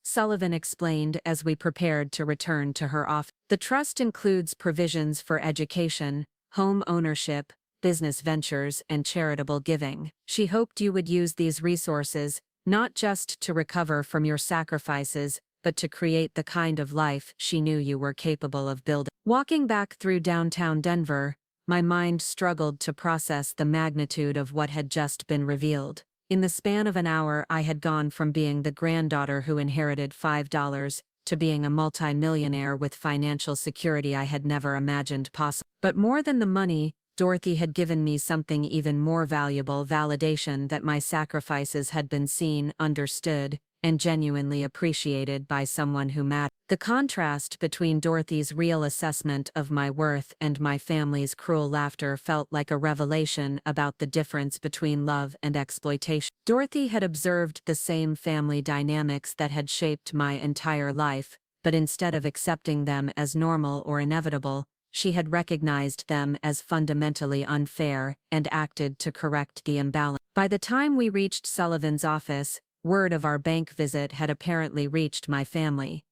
Sullivan explained as we prepared to return to her office. The trust includes provisions for education, home ownership, business ventures, and charitable giving. She hoped you would use these resources, not just to recover from your sacrifices, but to create the kind of life she knew you were capable of building. Walking back through downtown Denver, my mind struggled to process the magnitude of what had just been revealed. In the span of an hour, I had gone from being the granddaughter who inherited $5 to being a multi-millionaire with financial security I had never imagined possible. But more than the money, Dorothy had given me something even more valuable: validation that my sacrifices had been seen, understood, and genuinely appreciated by someone who mattered. The contrast between Dorothy's real assessment of my worth and my family's cruel laughter felt like a revelation about the difference between love and exploitation. Dorothy had observed the same family dynamics that had shaped my entire life, but instead of accepting them as normal or inevitable, she had recognized them as fundamentally unfair and acted to correct the imbalance. By the time we reached Sullivan's office, word of our bank visit had apparently reached my family.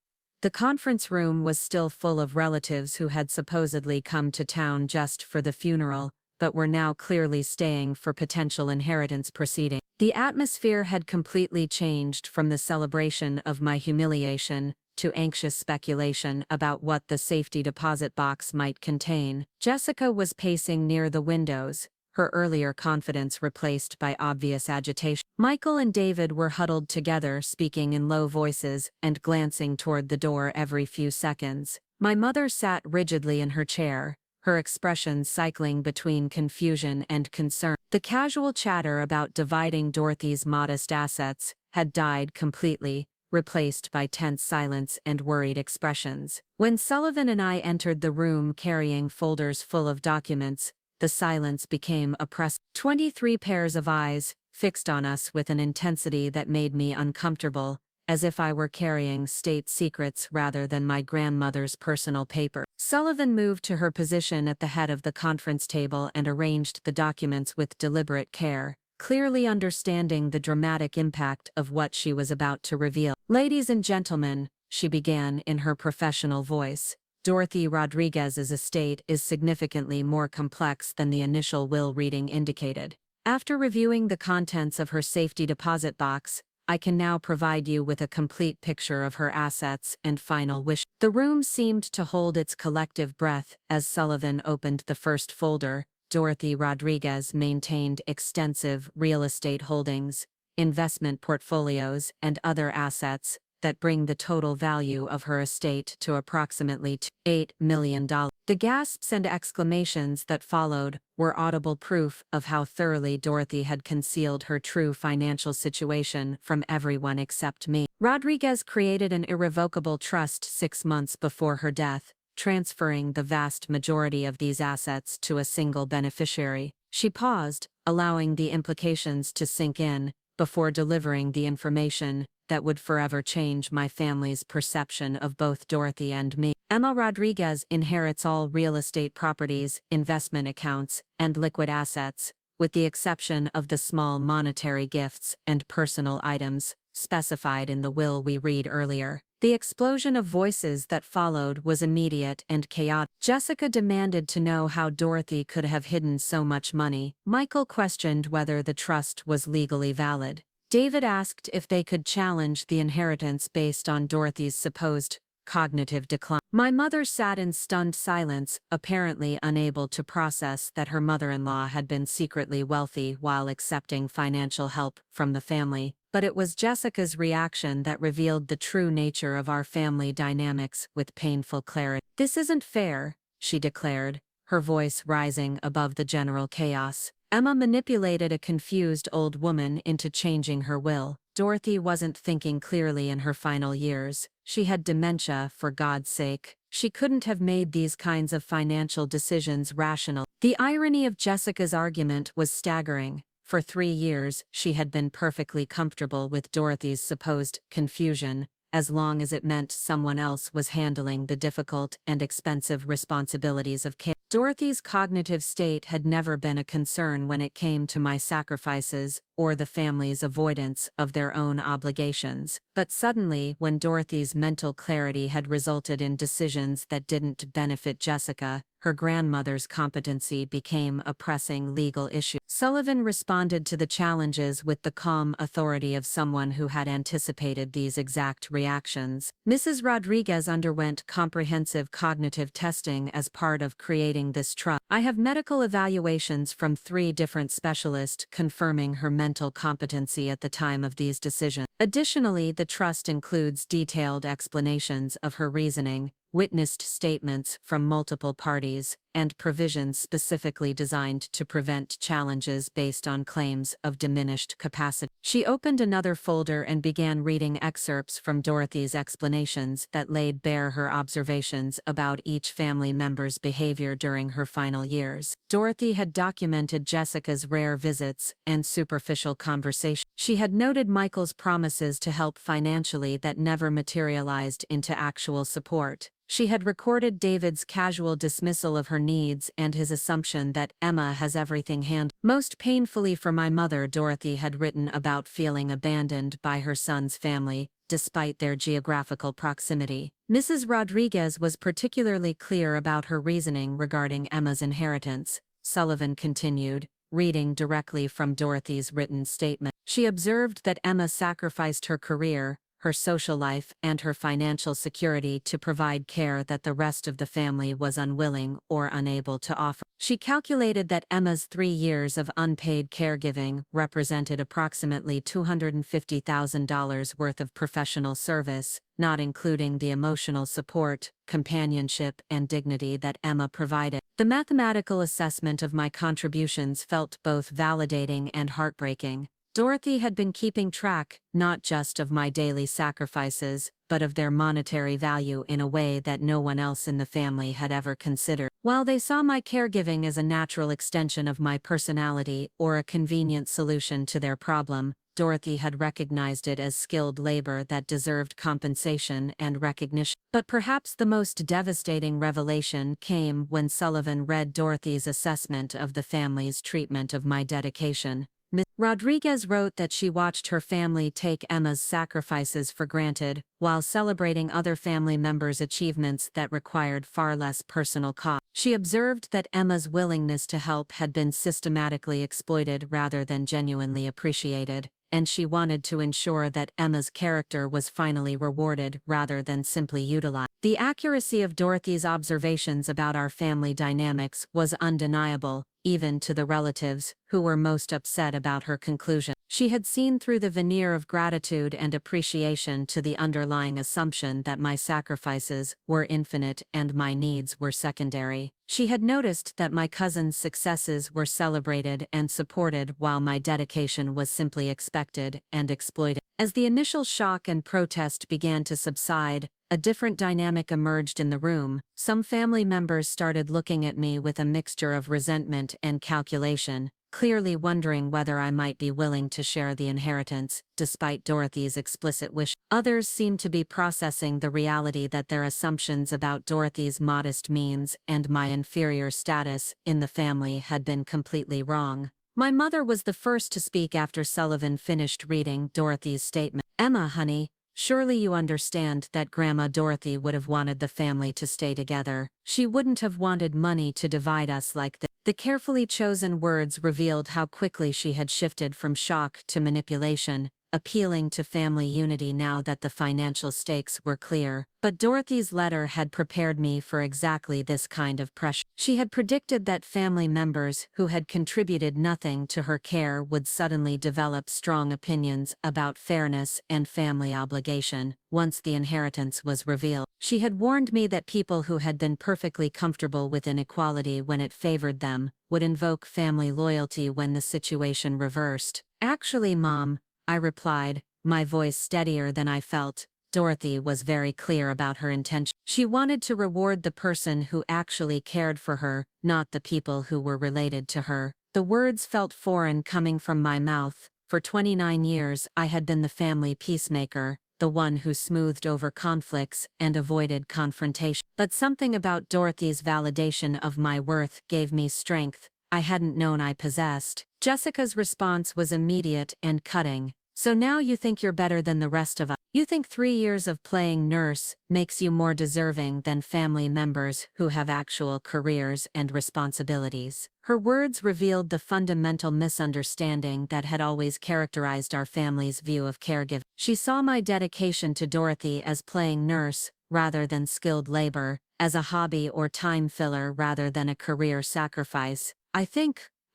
The conference room was still full of relatives who had supposedly come to town just for the funeral, but were now clearly staying for potential inheritance proceedings. The atmosphere had completely changed from the celebration of my humiliation to anxious speculation about what the safety deposit box might contain. Jessica was pacing near the windows, her earlier confidence replaced by obvious agitation. Michael and David were huddled together, speaking in low voices and glancing toward the door every few seconds. My mother sat rigidly in her chair, her expression cycling between confusion and concern. The casual chatter about dividing Dorothy's modest assets had died completely, replaced by tense silence and worried expressions. When Sullivan and I entered the room carrying folders full of documents, the silence became oppressive. 23 pairs of eyes, fixed on us with an intensity that made me uncomfortable, as if I were carrying state secrets rather than my grandmother's personal paper. Sullivan moved to her position at the head of the conference table and arranged the documents with deliberate care, clearly understanding the dramatic impact of what she was about to reveal. "Ladies and gentlemen," she began in her professional voice, "Dorothy Rodriguez's estate is significantly more complex than the initial will reading indicated. After reviewing the contents of her safety deposit box, I can now provide you with a complete picture of her assets and final wish." The room seemed to hold its collective breath as Sullivan opened the first folder. Dorothy Rodriguez maintained extensive real estate holdings, investment portfolios, and other assets that bring the total value of her estate to approximately $8 million. The gasps and exclamations that followed were audible proof of how thoroughly Dorothy had concealed her true financial situation from everyone except me. Rodriguez created an irrevocable trust 6 months before her death, transferring the vast majority of these assets to a single beneficiary. She paused, allowing the implications to sink in, before delivering the information that would forever change my family's perception of both Dorothy and me. Emma Rodriguez inherits all real estate properties, investment accounts, and liquid assets, with the exception of the small monetary gifts and personal items specified in the will we read earlier. The explosion of voices that followed was immediate and chaotic. Jessica demanded to know how Dorothy could have hidden so much money. Michael questioned whether the trust was legally valid. David asked if they could challenge the inheritance based on Dorothy's supposed cognitive decline. My mother sat in stunned silence, apparently unable to process that her mother-in-law had been secretly wealthy while accepting financial help from the family. But it was Jessica's reaction that revealed the true nature of our family dynamics with painful clarity. "This isn't fair," she declared, her voice rising above the general chaos. "Emma manipulated a confused old woman into changing her will. Dorothy wasn't thinking clearly in her final years. She had dementia, for God's sake. She couldn't have made these kinds of financial decisions rational." The irony of Jessica's argument was staggering. For 3 years, she had been perfectly comfortable with Dorothy's supposed confusion, as long as it meant someone else was handling the difficult and expensive responsibilities of care. Dorothy's cognitive state had never been a concern when it came to my sacrifices or the family's avoidance of their own obligations. But suddenly, when Dorothy's mental clarity had resulted in decisions that didn't benefit Jessica, her grandmother's competency became a pressing legal issue. Sullivan responded to the challenges with the calm authority of someone who had anticipated these exact reactions. Mrs. Rodriguez underwent comprehensive cognitive testing as part of creating this trust. I have medical evaluations from 3 different specialists confirming her mental competency at the time of these decisions. Additionally, the trust includes detailed explanations of her reasoning, witnessed statements from multiple parties, and provisions specifically designed to prevent challenges based on claims of diminished capacity. She opened another folder and began reading excerpts from Dorothy's explanations that laid bare her observations about each family member's behavior during her final years. Dorothy had documented Jessica's rare visits and superficial conversation. She had noted Michael's promises to help financially that never materialized into actual support. She had recorded David's casual dismissal of her needs and his assumption that Emma has everything handled. Most painfully for my mother, Dorothy had written about feeling abandoned by her son's family, despite their geographical proximity. Mrs. Rodriguez was particularly clear about her reasoning regarding Emma's inheritance, Sullivan continued, reading directly from Dorothy's written statement. She observed that Emma sacrificed her career, her social life, and her financial security to provide care that the rest of the family was unwilling or unable to offer. She calculated that Emma's 3 years of unpaid caregiving represented approximately $250,000 worth of professional service, not including the emotional support, companionship, and dignity that Emma provided. The mathematical assessment of my contributions felt both validating and heartbreaking. Dorothy had been keeping track, not just of my daily sacrifices, but of their monetary value in a way that no one else in the family had ever considered. While they saw my caregiving as a natural extension of my personality or a convenient solution to their problem, Dorothy had recognized it as skilled labor that deserved compensation and recognition. But perhaps the most devastating revelation came when Sullivan read Dorothy's assessment of the family's treatment of my dedication. Ms. Rodriguez wrote that she watched her family take Emma's sacrifices for granted, while celebrating other family members' achievements that required far less personal cost. She observed that Emma's willingness to help had been systematically exploited rather than genuinely appreciated, and she wanted to ensure that Emma's character was finally rewarded rather than simply utilized. The accuracy of Dorothy's observations about our family dynamics was undeniable, even to the relatives who were most upset about her conclusion. She had seen through the veneer of gratitude and appreciation to the underlying assumption that my sacrifices were infinite and my needs were secondary. She had noticed that my cousin's successes were celebrated and supported while my dedication was simply expected and exploited. As the initial shock and protest began to subside, a different dynamic emerged in the room. Some family members started looking at me with a mixture of resentment and calculation, clearly wondering whether I might be willing to share the inheritance, despite Dorothy's explicit wish. Others seemed to be processing the reality that their assumptions about Dorothy's modest means and my inferior status in the family had been completely wrong. My mother was the first to speak after Sullivan finished reading Dorothy's statement. "Emma, honey, surely you understand that Grandma Dorothy would have wanted the family to stay together. She wouldn't have wanted money to divide us like this." The carefully chosen words revealed how quickly she had shifted from shock to manipulation, appealing to family unity now that the financial stakes were clear. But Dorothy's letter had prepared me for exactly this kind of pressure. She had predicted that family members who had contributed nothing to her care would suddenly develop strong opinions about fairness and family obligation once the inheritance was revealed. She had warned me that people who had been perfectly comfortable with inequality when it favored them would invoke family loyalty when the situation reversed. "Actually, Mom," I replied, my voice steadier than I felt, "Dorothy was very clear about her intention. She wanted to reward the person who actually cared for her, not the people who were related to her." The words felt foreign coming from my mouth. For 29 years I had been the family peacemaker, the one who smoothed over conflicts and avoided confrontation. But something about Dorothy's validation of my worth gave me strength I hadn't known I possessed. Jessica's response was immediate and cutting. So now you think you're better than the rest of us? You think 3 years of playing nurse makes you more deserving than family members who have actual careers and responsibilities? Her words revealed the fundamental misunderstanding that had always characterized our family's view of caregiving. She saw my dedication to Dorothy as playing nurse rather than skilled labor, as a hobby or time filler rather than a career sacrifice.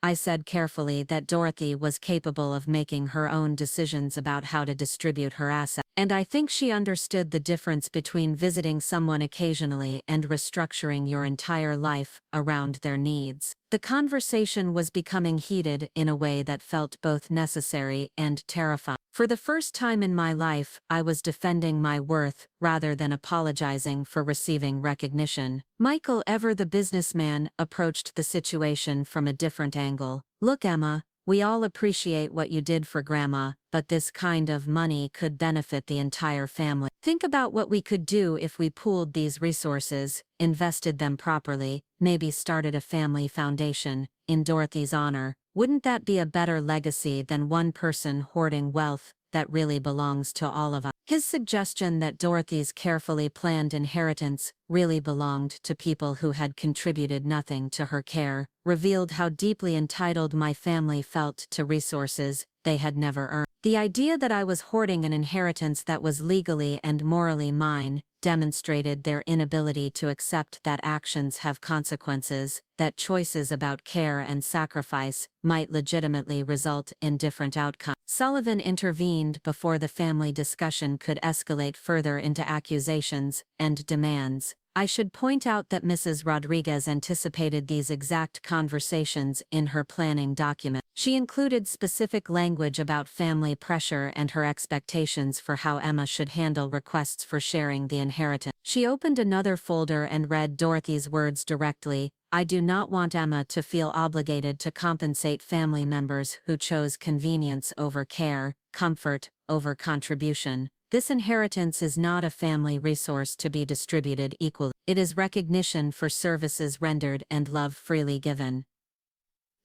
I said carefully, that Dorothy was capable of making her own decisions about how to distribute her assets. And I think she understood the difference between visiting someone occasionally and restructuring your entire life around their needs. The conversation was becoming heated in a way that felt both necessary and terrifying. For the first time in my life, I was defending my worth rather than apologizing for receiving recognition. Michael, ever the businessman, approached the situation from a different angle. Look, Emma, we all appreciate what you did for Grandma, but this kind of money could benefit the entire family. Think about what we could do if we pooled these resources, invested them properly, maybe started a family foundation in Dorothy's honor. Wouldn't that be a better legacy than one person hoarding wealth that really belongs to all of us? His suggestion that Dorothy's carefully planned inheritance really belonged to people who had contributed nothing to her care revealed how deeply entitled my family felt to resources they had never earned. The idea that I was hoarding an inheritance that was legally and morally mine demonstrated their inability to accept that actions have consequences, that choices about care and sacrifice might legitimately result in different outcomes. Sullivan intervened before the family discussion could escalate further into accusations and demands. I should point out that Mrs. Rodriguez anticipated these exact conversations in her planning document. She included specific language about family pressure and her expectations for how Emma should handle requests for sharing the inheritance. She opened another folder and read Dorothy's words directly. I do not want Emma to feel obligated to compensate family members who chose convenience over care, comfort over contribution. This inheritance is not a family resource to be distributed equally. It is recognition for services rendered and love freely given.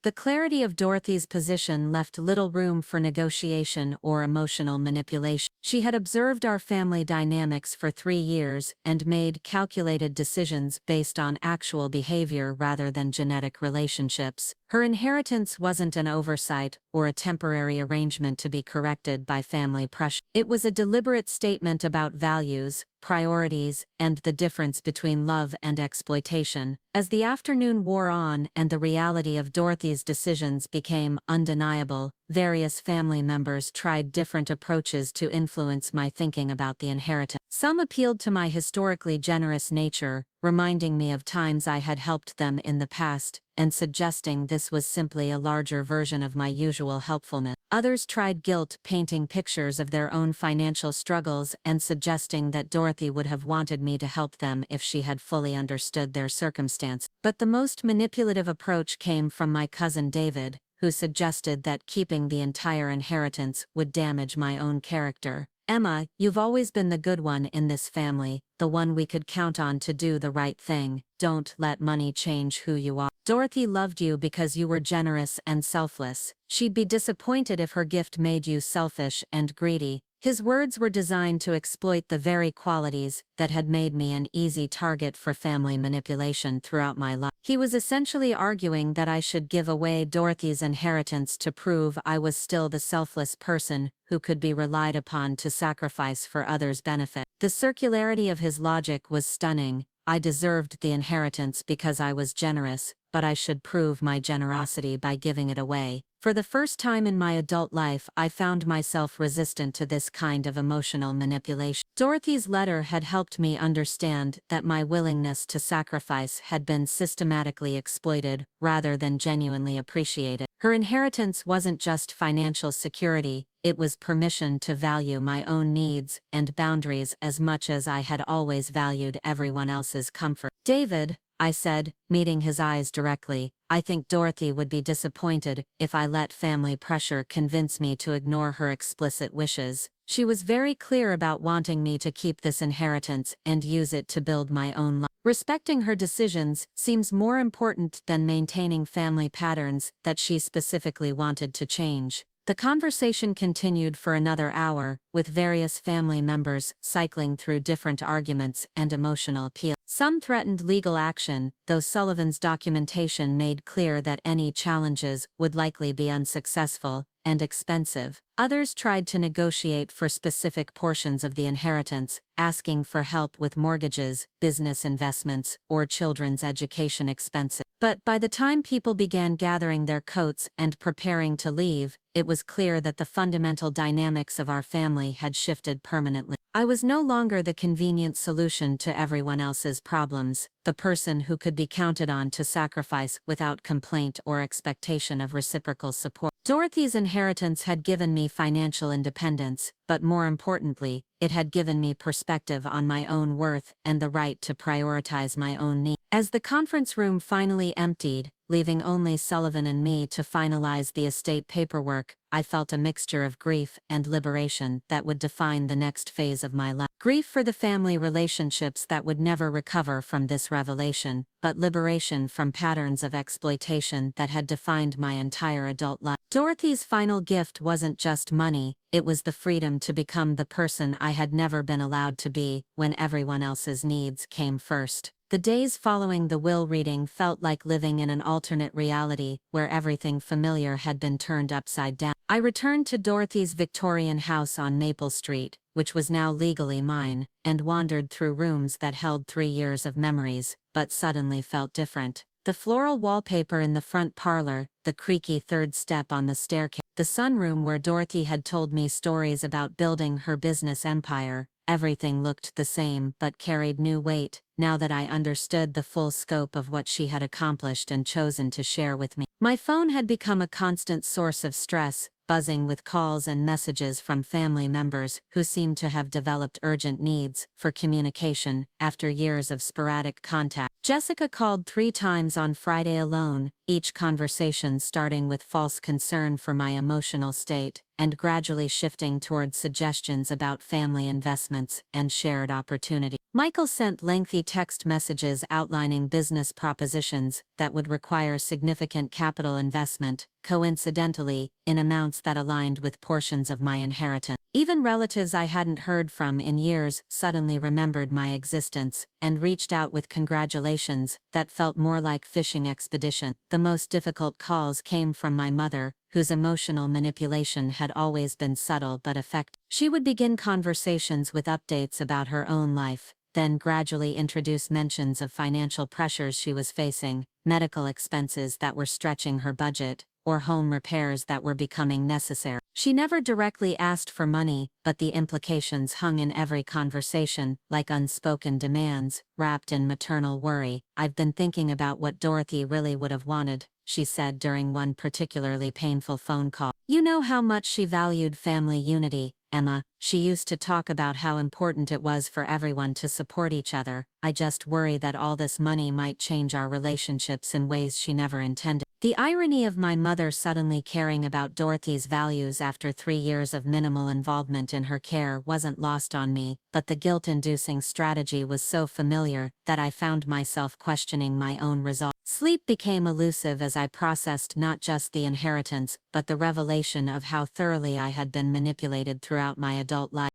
The clarity of Dorothy's position left little room for negotiation or emotional manipulation. She had observed our family dynamics for 3 years and made calculated decisions based on actual behavior rather than genetic relationships. Her inheritance wasn't an oversight or a temporary arrangement to be corrected by family pressure. It was a deliberate statement about values, priorities, and the difference between love and exploitation. As the afternoon wore on and the reality of Dorothy's decisions became undeniable, various family members tried different approaches to influence my thinking about the inheritance. Some appealed to my historically generous nature, reminding me of times I had helped them in the past, and suggesting this was simply a larger version of my usual helpfulness. Others tried guilt, painting pictures of their own financial struggles and suggesting that Dorothy would have wanted me to help them if she had fully understood their circumstance. But the most manipulative approach came from my cousin David, who suggested that keeping the entire inheritance would damage my own character. Emma, you've always been the good one in this family, the one we could count on to do the right thing. Don't let money change who you are. Dorothy loved you because you were generous and selfless. She'd be disappointed if her gift made you selfish and greedy. His words were designed to exploit the very qualities that had made me an easy target for family manipulation throughout my life. He was essentially arguing that I should give away Dorothy's inheritance to prove I was still the selfless person who could be relied upon to sacrifice for others' benefit. The circularity of his logic was stunning. I deserved the inheritance because I was generous, but I should prove my generosity by giving it away. For the first time in my adult life, I found myself resistant to this kind of emotional manipulation. Dorothy's letter had helped me understand that my willingness to sacrifice had been systematically exploited rather than genuinely appreciated. Her inheritance wasn't just financial security, it was permission to value my own needs and boundaries as much as I had always valued everyone else's comfort. David, I said, meeting his eyes directly, I think Dorothy would be disappointed if I let family pressure convince me to ignore her explicit wishes. She was very clear about wanting me to keep this inheritance and use it to build my own life. Respecting her decisions seems more important than maintaining family patterns that she specifically wanted to change. The conversation continued for another hour, with various family members cycling through different arguments and emotional appeal. Some threatened legal action, though Sullivan's documentation made clear that any challenges would likely be unsuccessful and expensive. Others tried to negotiate for specific portions of the inheritance, asking for help with mortgages, business investments, or children's education expenses. But by the time people began gathering their coats and preparing to leave, it was clear that the fundamental dynamics of our family had shifted permanently. I was no longer the convenient solution to everyone else's problems, the person who could be counted on to sacrifice without complaint or expectation of reciprocal support. Dorothy's inheritance had given me financial independence, but more importantly, it had given me perspective on my own worth and the right to prioritize my own needs. As the conference room finally emptied, leaving only Sullivan and me to finalize the estate paperwork, I felt a mixture of grief and liberation that would define the next phase of my life. Grief for the family relationships that would never recover from this revelation, but liberation from patterns of exploitation that had defined my entire adult life. Dorothy's final gift wasn't just money, it was the freedom to become the person I had never been allowed to be when everyone else's needs came first. The days following the will reading felt like living in an alternate reality where everything familiar had been turned upside down. I returned to Dorothy's Victorian house on Maple Street, which was now legally mine, and wandered through rooms that held 3 years of memories, but suddenly felt different. The floral wallpaper in the front parlor, the creaky third step on the staircase, the sunroom where Dorothy had told me stories about building her business empire. Everything looked the same but carried new weight, now that I understood the full scope of what she had accomplished and chosen to share with me. My phone had become a constant source of stress, buzzing with calls and messages from family members who seemed to have developed urgent needs for communication after years of sporadic contact. Jessica called 3 times on Friday alone, each conversation starting with false concern for my emotional state, and gradually shifting towards suggestions about family investments and shared opportunity. Michael sent lengthy text messages outlining business propositions that would require significant capital investment, coincidentally, in amounts that aligned with portions of my inheritance. Even relatives I hadn't heard from in years suddenly remembered my existence and reached out with congratulations that felt more like fishing expedition. The most difficult calls came from my mother, whose emotional manipulation had always been subtle but effective. She would begin conversations with updates about her own life, then gradually introduce mentions of financial pressures she was facing, medical expenses that were stretching her budget, or home repairs that were becoming necessary. She never directly asked for money, but the implications hung in every conversation, like unspoken demands, wrapped in maternal worry. "I've been thinking about what Dorothy really would have wanted," she said during one particularly painful phone call. "You know how much she valued family unity, Emma. She used to talk about how important it was for everyone to support each other. I just worry that all this money might change our relationships in ways she never intended." The irony of my mother suddenly caring about Dorothy's values after 3 years of minimal involvement in her care wasn't lost on me, but the guilt-inducing strategy was so familiar that I found myself questioning my own resolve. Sleep became elusive as I processed not just the inheritance, but the revelation of how thoroughly I had been manipulated throughout my adult life.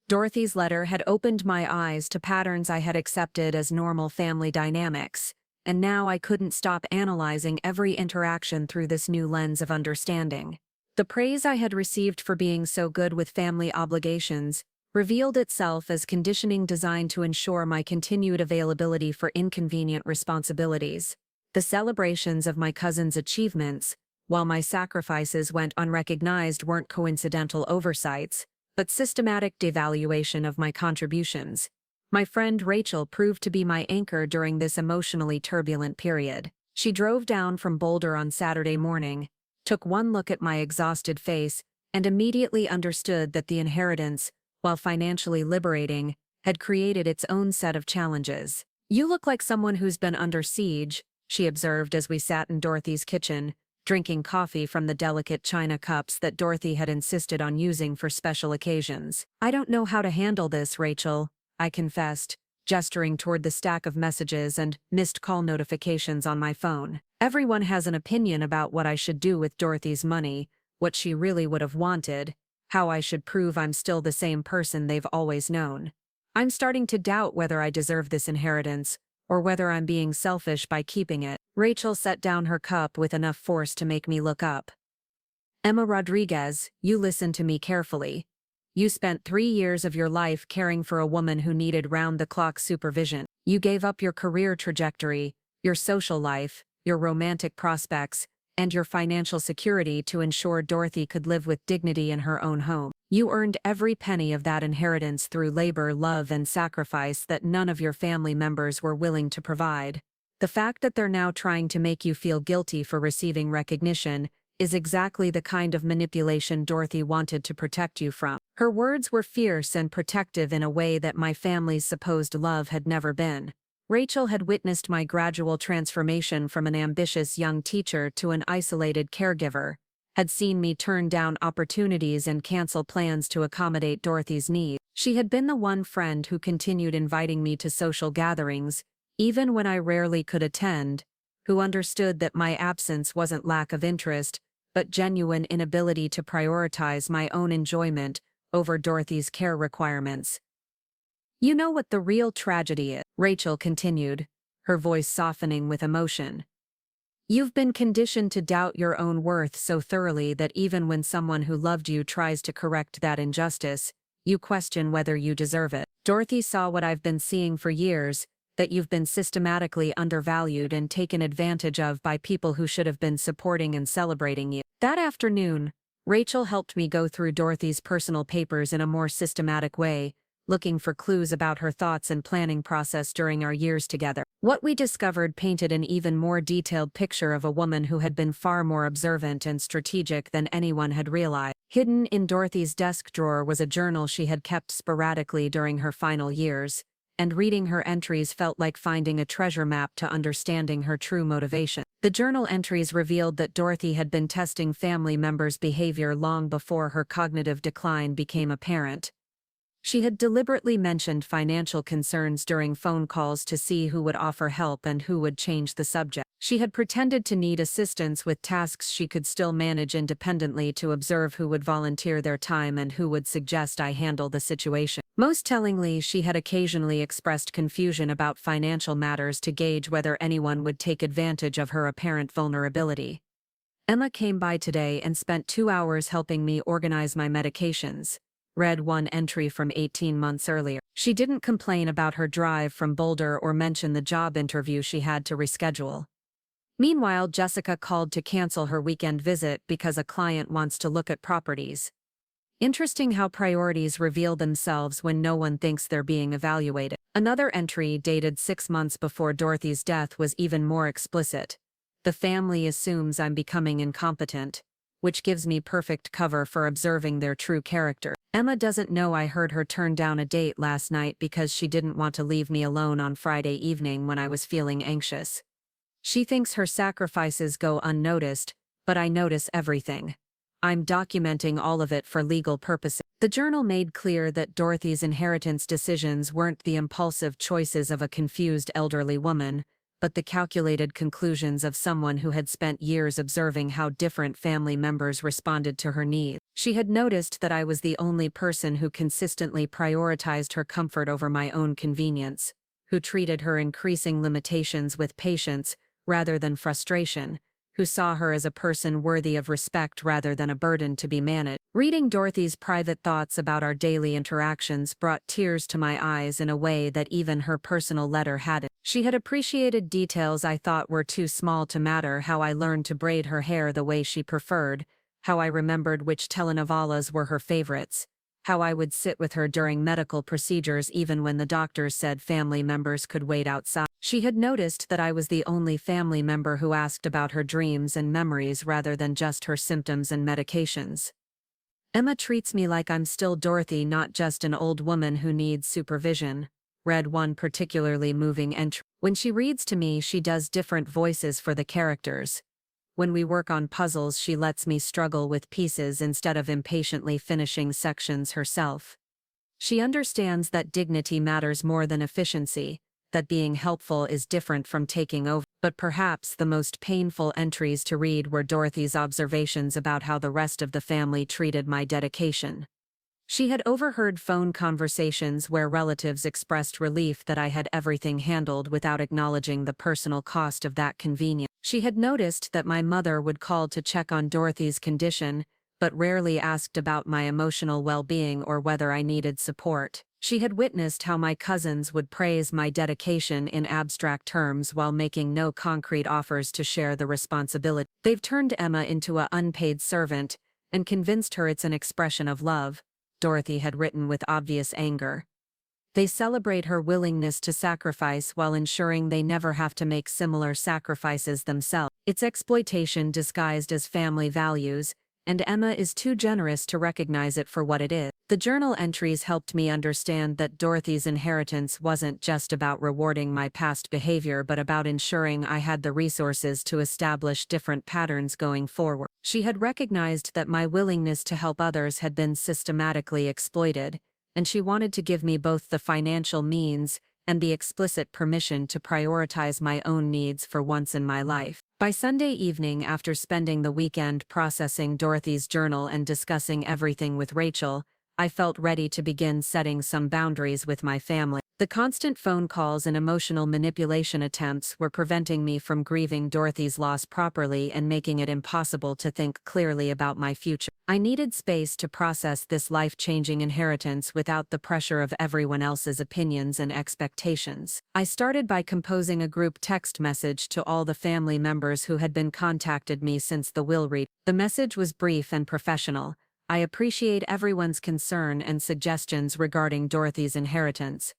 Dorothy's letter had opened my eyes to patterns I had accepted as normal family dynamics, and now I couldn't stop analyzing every interaction through this new lens of understanding. The praise I had received for being so good with family obligations revealed itself as conditioning designed to ensure my continued availability for inconvenient responsibilities. The celebrations of my cousin's achievements, while my sacrifices went unrecognized, weren't coincidental oversights, but systematic devaluation of my contributions. My friend Rachel proved to be my anchor during this emotionally turbulent period. She drove down from Boulder on Saturday morning, took one look at my exhausted face, and immediately understood that the inheritance, while financially liberating, had created its own set of challenges. "You look like someone who's been under siege," she observed as we sat in Dorothy's kitchen, drinking coffee from the delicate china cups that Dorothy had insisted on using for special occasions. "I don't know how to handle this, Rachel," I confessed, gesturing toward the stack of messages and missed call notifications on my phone. "Everyone has an opinion about what I should do with Dorothy's money, what she really would have wanted, how I should prove I'm still the same person they've always known. I'm starting to doubt whether I deserve this inheritance, or whether I'm being selfish by keeping it." Rachel set down her cup with enough force to make me look up. "Emma Rodriguez, you listen to me carefully. You spent 3 years of your life caring for a woman who needed round-the-clock supervision. You gave up your career trajectory, your social life, your romantic prospects, and your financial security to ensure Dorothy could live with dignity in her own home. You earned every penny of that inheritance through labor, love, and sacrifice that none of your family members were willing to provide. The fact that they're now trying to make you feel guilty for receiving recognition is exactly the kind of manipulation Dorothy wanted to protect you from." Her words were fierce and protective in a way that my family's supposed love had never been. Rachel had witnessed my gradual transformation from an ambitious young teacher to an isolated caregiver, had seen me turn down opportunities and cancel plans to accommodate Dorothy's needs. She had been the one friend who continued inviting me to social gatherings, even when I rarely could attend, who understood that my absence wasn't lack of interest, but genuine inability to prioritize my own enjoyment over Dorothy's care requirements. "You know what the real tragedy is," Rachel continued, her voice softening with emotion. "You've been conditioned to doubt your own worth so thoroughly that even when someone who loved you tries to correct that injustice, you question whether you deserve it. Dorothy saw what I've been seeing for years, that you've been systematically undervalued and taken advantage of by people who should have been supporting and celebrating you." That afternoon, Rachel helped me go through Dorothy's personal papers in a more systematic way, looking for clues about her thoughts and planning process during our years together. What we discovered painted an even more detailed picture of a woman who had been far more observant and strategic than anyone had realized. Hidden in Dorothy's desk drawer was a journal she had kept sporadically during her final years, and reading her entries felt like finding a treasure map to understanding her true motivation. The journal entries revealed that Dorothy had been testing family members' behavior long before her cognitive decline became apparent. She had deliberately mentioned financial concerns during phone calls to see who would offer help and who would change the subject. She had pretended to need assistance with tasks she could still manage independently to observe who would volunteer their time and who would suggest I handle the situation. Most tellingly, she had occasionally expressed confusion about financial matters to gauge whether anyone would take advantage of her apparent vulnerability. "Emma came by today and spent 2 hours helping me organize my medications," read one entry from 18 months earlier. She didn't complain about her drive from Boulder or mention the job interview she had to reschedule. Meanwhile, Jessica called to cancel her weekend visit because a client wants to look at properties. Interesting how priorities reveal themselves when no one thinks they're being evaluated. Another entry, dated 6 months before Dorothy's death, was even more explicit. "The family assumes I'm becoming incompetent, which gives me perfect cover for observing their true character. Emma doesn't know I heard her turn down a date last night because she didn't want to leave me alone on Friday evening when I was feeling anxious. She thinks her sacrifices go unnoticed, but I notice everything. I'm documenting all of it for legal purposes." The journal made clear that Dorothy's inheritance decisions weren't the impulsive choices of a confused elderly woman, but the calculated conclusions of someone who had spent years observing how different family members responded to her needs. She had noticed that I was the only person who consistently prioritized her comfort over my own convenience, who treated her increasing limitations with patience rather than frustration, who saw her as a person worthy of respect rather than a burden to be managed. Reading Dorothy's private thoughts about our daily interactions brought tears to my eyes in a way that even her personal letter hadn't. She had appreciated details I thought were too small to matter: how I learned to braid her hair the way she preferred, how I remembered which telenovelas were her favorites, how I would sit with her during medical procedures even when the doctors said family members could wait outside. She had noticed that I was the only family member who asked about her dreams and memories rather than just her symptoms and medications. "Emma treats me like I'm still Dorothy, not just an old woman who needs supervision," read one particularly moving entry. "When she reads to me, she does different voices for the characters. When we work on puzzles, she lets me struggle with pieces instead of impatiently finishing sections herself. She understands that dignity matters more than efficiency, that being helpful is different from taking over. But perhaps the most painful entries to read were Dorothy's observations about how the rest of the family treated my dedication. She had overheard phone conversations where relatives expressed relief that I had everything handled without acknowledging the personal cost of that convenience. She had noticed that my mother would call to check on Dorothy's condition, but rarely asked about my emotional well-being or whether I needed support. She had witnessed how my cousins would praise my dedication in abstract terms while making no concrete offers to share the responsibility. They've turned Emma into an unpaid servant and convinced her it's an expression of love, Dorothy had written with obvious anger. They celebrate her willingness to sacrifice while ensuring they never have to make similar sacrifices themselves. It's exploitation disguised as family values, and Emma is too generous to recognize it for what it is. The journal entries helped me understand that Dorothy's inheritance wasn't just about rewarding my past behavior but about ensuring I had the resources to establish different patterns going forward. She had recognized that my willingness to help others had been systematically exploited, and she wanted to give me both the financial means and the explicit permission to prioritize my own needs for once in my life. By Sunday evening, after spending the weekend processing Dorothy's journal and discussing everything with Rachel, I felt ready to begin setting some boundaries with my family. The constant phone calls and emotional manipulation attempts were preventing me from grieving Dorothy's loss properly and making it impossible to think clearly about my future. I needed space to process this life-changing inheritance without the pressure of everyone else's opinions and expectations. I started by composing a group text message to all the family members who had been contacted me since the will read. The message was brief and professional. I appreciate everyone's concern and suggestions regarding Dorothy's inheritance.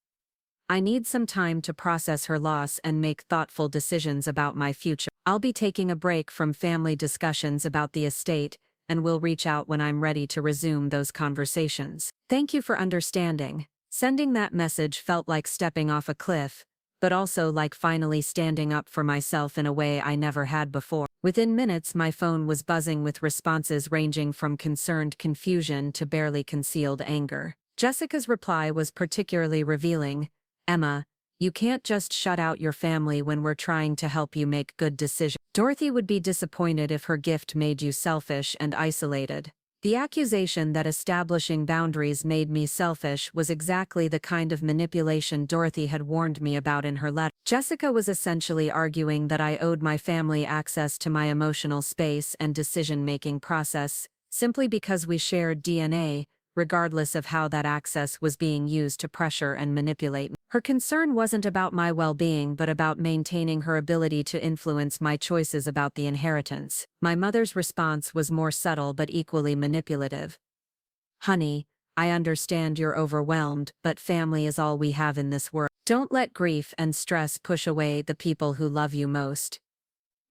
I need some time to process her loss and make thoughtful decisions about my future. I'll be taking a break from family discussions about the estate and will reach out when I'm ready to resume those conversations. Thank you for understanding. Sending that message felt like stepping off a cliff, but also like finally standing up for myself in a way I never had before. Within minutes, my phone was buzzing with responses ranging from concerned confusion to barely concealed anger. Jessica's reply was particularly revealing. Emma, you can't just shut out your family when we're trying to help you make good decisions. Dorothy would be disappointed if her gift made you selfish and isolated. The accusation that establishing boundaries made me selfish was exactly the kind of manipulation Dorothy had warned me about in her letter. Jessica was essentially arguing that I owed my family access to my emotional space and decision-making process, simply because we shared DNA, regardless of how that access was being used to pressure and manipulate me. Her concern wasn't about my well-being but about maintaining her ability to influence my choices about the inheritance. My mother's response was more subtle but equally manipulative. Honey, I understand you're overwhelmed, but family is all we have in this world. Don't let grief and stress push away the people who love you most.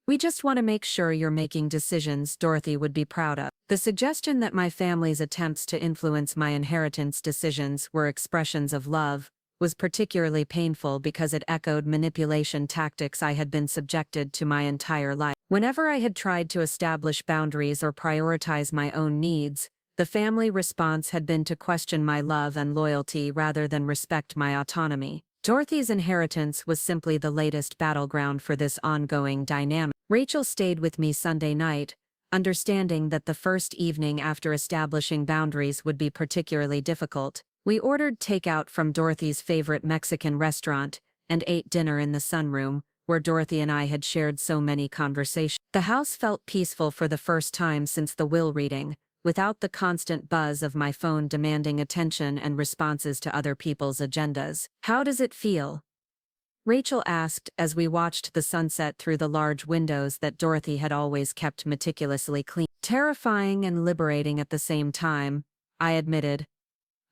We just want to make sure you're making decisions Dorothy would be proud of. The suggestion that my family's attempts to influence my inheritance decisions were expressions of love was particularly painful because it echoed manipulation tactics I had been subjected to my entire life. Whenever I had tried to establish boundaries or prioritize my own needs, the family response had been to question my love and loyalty rather than respect my autonomy. Dorothy's inheritance was simply the latest battleground for this ongoing dynamic. Rachel stayed with me Sunday night, understanding that the first evening after establishing boundaries would be particularly difficult. We ordered takeout from Dorothy's favorite Mexican restaurant and ate dinner in the sunroom, where Dorothy and I had shared so many conversations. The house felt peaceful for the first time since the will reading, without the constant buzz of my phone demanding attention and responses to other people's agendas. How does it feel? Rachel asked as we watched the sunset through the large windows that Dorothy had always kept meticulously clean. Terrifying and liberating at the same time, I admitted.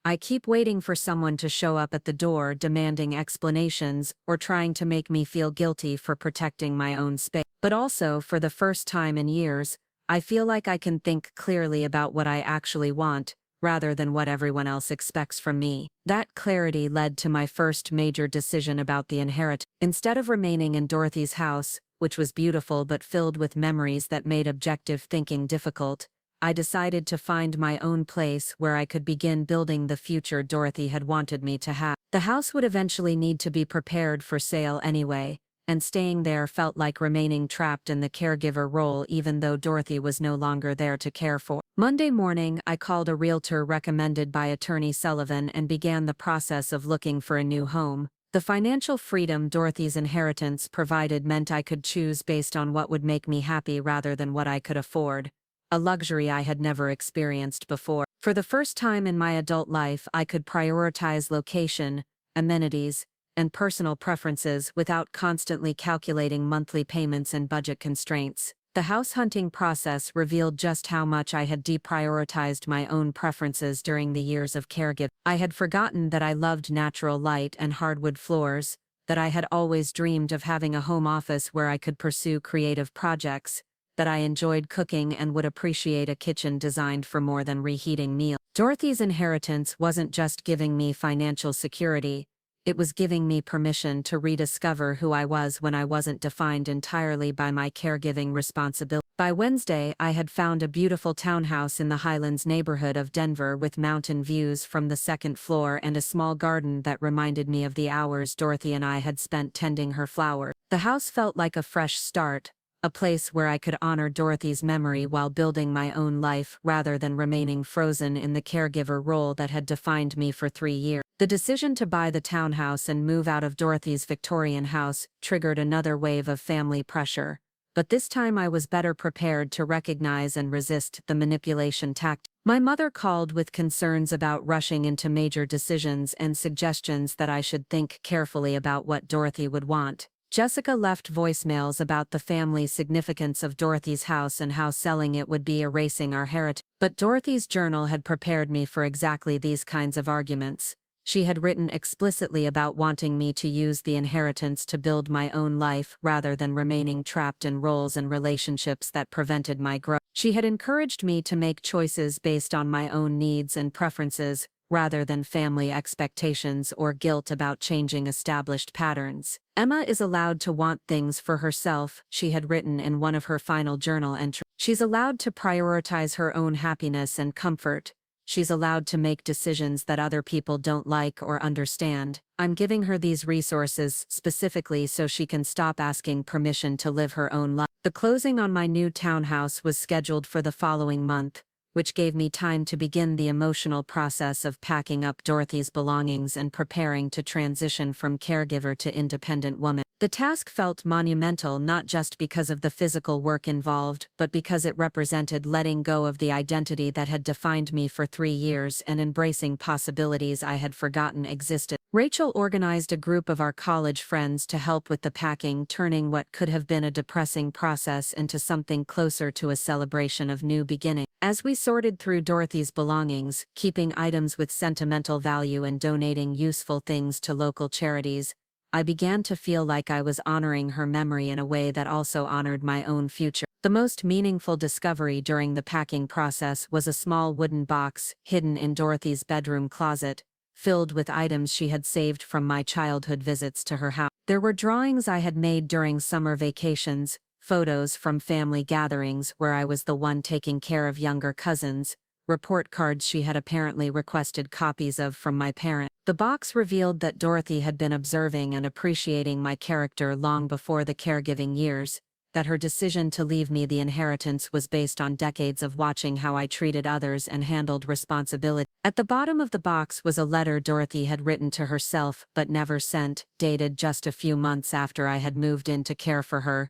I keep waiting for someone to show up at the door demanding explanations or trying to make me feel guilty for protecting my own space. But also, for the first time in years, I feel like I can think clearly about what I actually want, rather than what everyone else expects from me. That clarity led to my first major decision about the inheritance. Instead of remaining in Dorothy's house, which was beautiful but filled with memories that made objective thinking difficult, I decided to find my own place where I could begin building the future Dorothy had wanted me to have. The house would eventually need to be prepared for sale anyway, and staying there felt like remaining trapped in the caregiver role even though Dorothy was no longer there to care for. Monday morning, I called a realtor recommended by Attorney Sullivan and began the process of looking for a new home. The financial freedom Dorothy's inheritance provided meant I could choose based on what would make me happy rather than what I could afford, a luxury I had never experienced before. For the first time in my adult life, I could prioritize location, amenities, and personal preferences without constantly calculating monthly payments and budget constraints. The house hunting process revealed just how much I had deprioritized my own preferences during the years of caregiving. I had forgotten that I loved natural light and hardwood floors, that I had always dreamed of having a home office where I could pursue creative projects, that I enjoyed cooking and would appreciate a kitchen designed for more than reheating meals. Dorothy's inheritance wasn't just giving me financial security, it was giving me permission to rediscover who I was when I wasn't defined entirely by my caregiving responsibility. By Wednesday, I had found a beautiful townhouse in the Highlands neighborhood of Denver with mountain views from the second floor and a small garden that reminded me of the hours Dorothy and I had spent tending her flowers. The house felt like a fresh start, a place where I could honor Dorothy's memory while building my own life rather than remaining frozen in the caregiver role that had defined me for 3 years. The decision to buy the townhouse and move out of Dorothy's Victorian house triggered another wave of family pressure, but this time I was better prepared to recognize and resist the manipulation tactic. My mother called with concerns about rushing into major decisions and suggestions that I should think carefully about what Dorothy would want. Jessica left voicemails about the family significance of Dorothy's house and how selling it would be erasing our heritage. But Dorothy's journal had prepared me for exactly these kinds of arguments. She had written explicitly about wanting me to use the inheritance to build my own life rather than remaining trapped in roles and relationships that prevented my growth. She had encouraged me to make choices based on my own needs and preferences, rather than family expectations or guilt about changing established patterns. Emma is allowed to want things for herself, she had written in one of her final journal entries. She's allowed to prioritize her own happiness and comfort. She's allowed to make decisions that other people don't like or understand. I'm giving her these resources specifically so she can stop asking permission to live her own life. The closing on my new townhouse was scheduled for the following month, which gave me time to begin the emotional process of packing up Dorothy's belongings and preparing to transition from caregiver to independent woman. The task felt monumental not just because of the physical work involved, but because it represented letting go of the identity that had defined me for 3 years and embracing possibilities I had forgotten existed. Rachel organized a group of our college friends to help with the packing, turning what could have been a depressing process into something closer to a celebration of new beginning. As we sorted through Dorothy's belongings, keeping items with sentimental value and donating useful things to local charities, I began to feel like I was honoring her memory in a way that also honored my own future. The most meaningful discovery during the packing process was a small wooden box hidden in Dorothy's bedroom closet, filled with items she had saved from my childhood visits to her house. There were drawings I had made during summer vacations, photos from family gatherings where I was the one taking care of younger cousins, report cards she had apparently requested copies of from my parents. The box revealed that Dorothy had been observing and appreciating my character long before the caregiving years, that her decision to leave me the inheritance was based on decades of watching how I treated others and handled responsibility. At the bottom of the box was a letter Dorothy had written to herself but never sent, dated just a few months after I had moved in to care for her.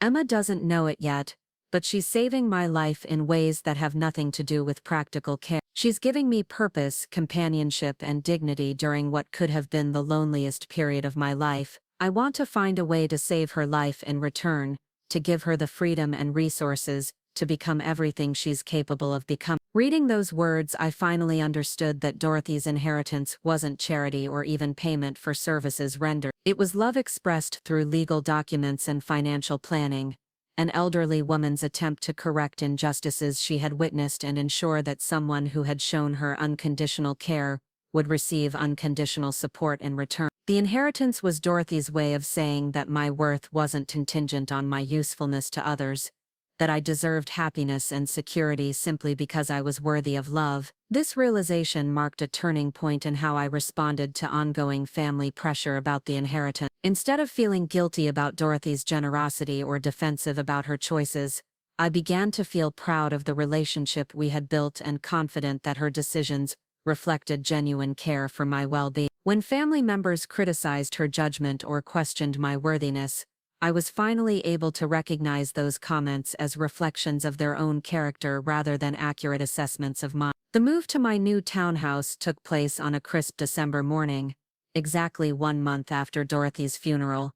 Emma doesn't know it yet, but she's saving my life in ways that have nothing to do with practical care. She's giving me purpose, companionship, and dignity during what could have been the loneliest period of my life. I want to find a way to save her life in return, to give her the freedom and resources to become everything she's capable of becoming. Reading those words, I finally understood that Dorothy's inheritance wasn't charity or even payment for services rendered. It was love expressed through legal documents and financial planning, an elderly woman's attempt to correct injustices she had witnessed and ensure that someone who had shown her unconditional care would receive unconditional support in return. The inheritance was Dorothy's way of saying that my worth wasn't contingent on my usefulness to others, that I deserved happiness and security simply because I was worthy of love. This realization marked a turning point in how I responded to ongoing family pressure about the inheritance. Instead of feeling guilty about Dorothy's generosity or defensive about her choices, I began to feel proud of the relationship we had built and confident that her decisions reflected genuine care for my well-being. When family members criticized her judgment or questioned my worthiness, I was finally able to recognize those comments as reflections of their own character rather than accurate assessments of mine. The move to my new townhouse took place on a crisp December morning, exactly 1 month after Dorothy's funeral.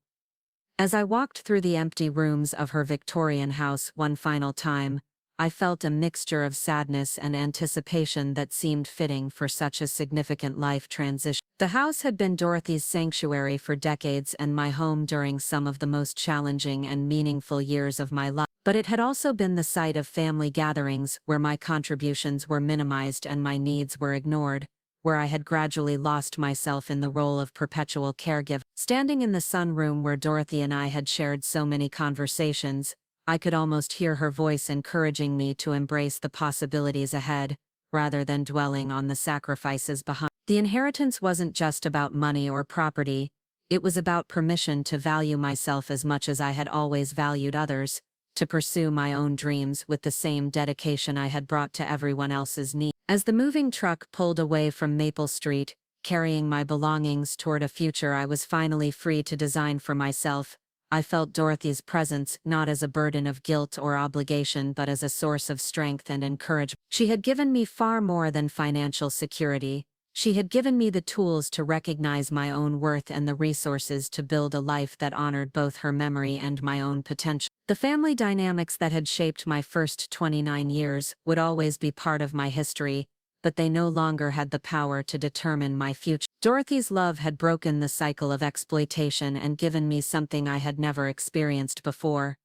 As I walked through the empty rooms of her Victorian house one final time, I felt a mixture of sadness and anticipation that seemed fitting for such a significant life transition. The house had been Dorothy's sanctuary for decades and my home during some of the most challenging and meaningful years of my life. But it had also been the site of family gatherings where my contributions were minimized and my needs were ignored, where I had gradually lost myself in the role of perpetual caregiver. Standing in the sunroom where Dorothy and I had shared so many conversations, I could almost hear her voice encouraging me to embrace the possibilities ahead, rather than dwelling on the sacrifices behind. The inheritance wasn't just about money or property, it was about permission to value myself as much as I had always valued others, to pursue my own dreams with the same dedication I had brought to everyone else's needs. As the moving truck pulled away from Maple Street, carrying my belongings toward a future I was finally free to design for myself, I felt Dorothy's presence not as a burden of guilt or obligation but as a source of strength and encouragement. She had given me far more than financial security. She had given me the tools to recognize my own worth and the resources to build a life that honored both her memory and my own potential. The family dynamics that had shaped my first 29 years would always be part of my history, but they no longer had the power to determine my future. Dorothy's love had broken the cycle of exploitation and given me something I had never experienced before: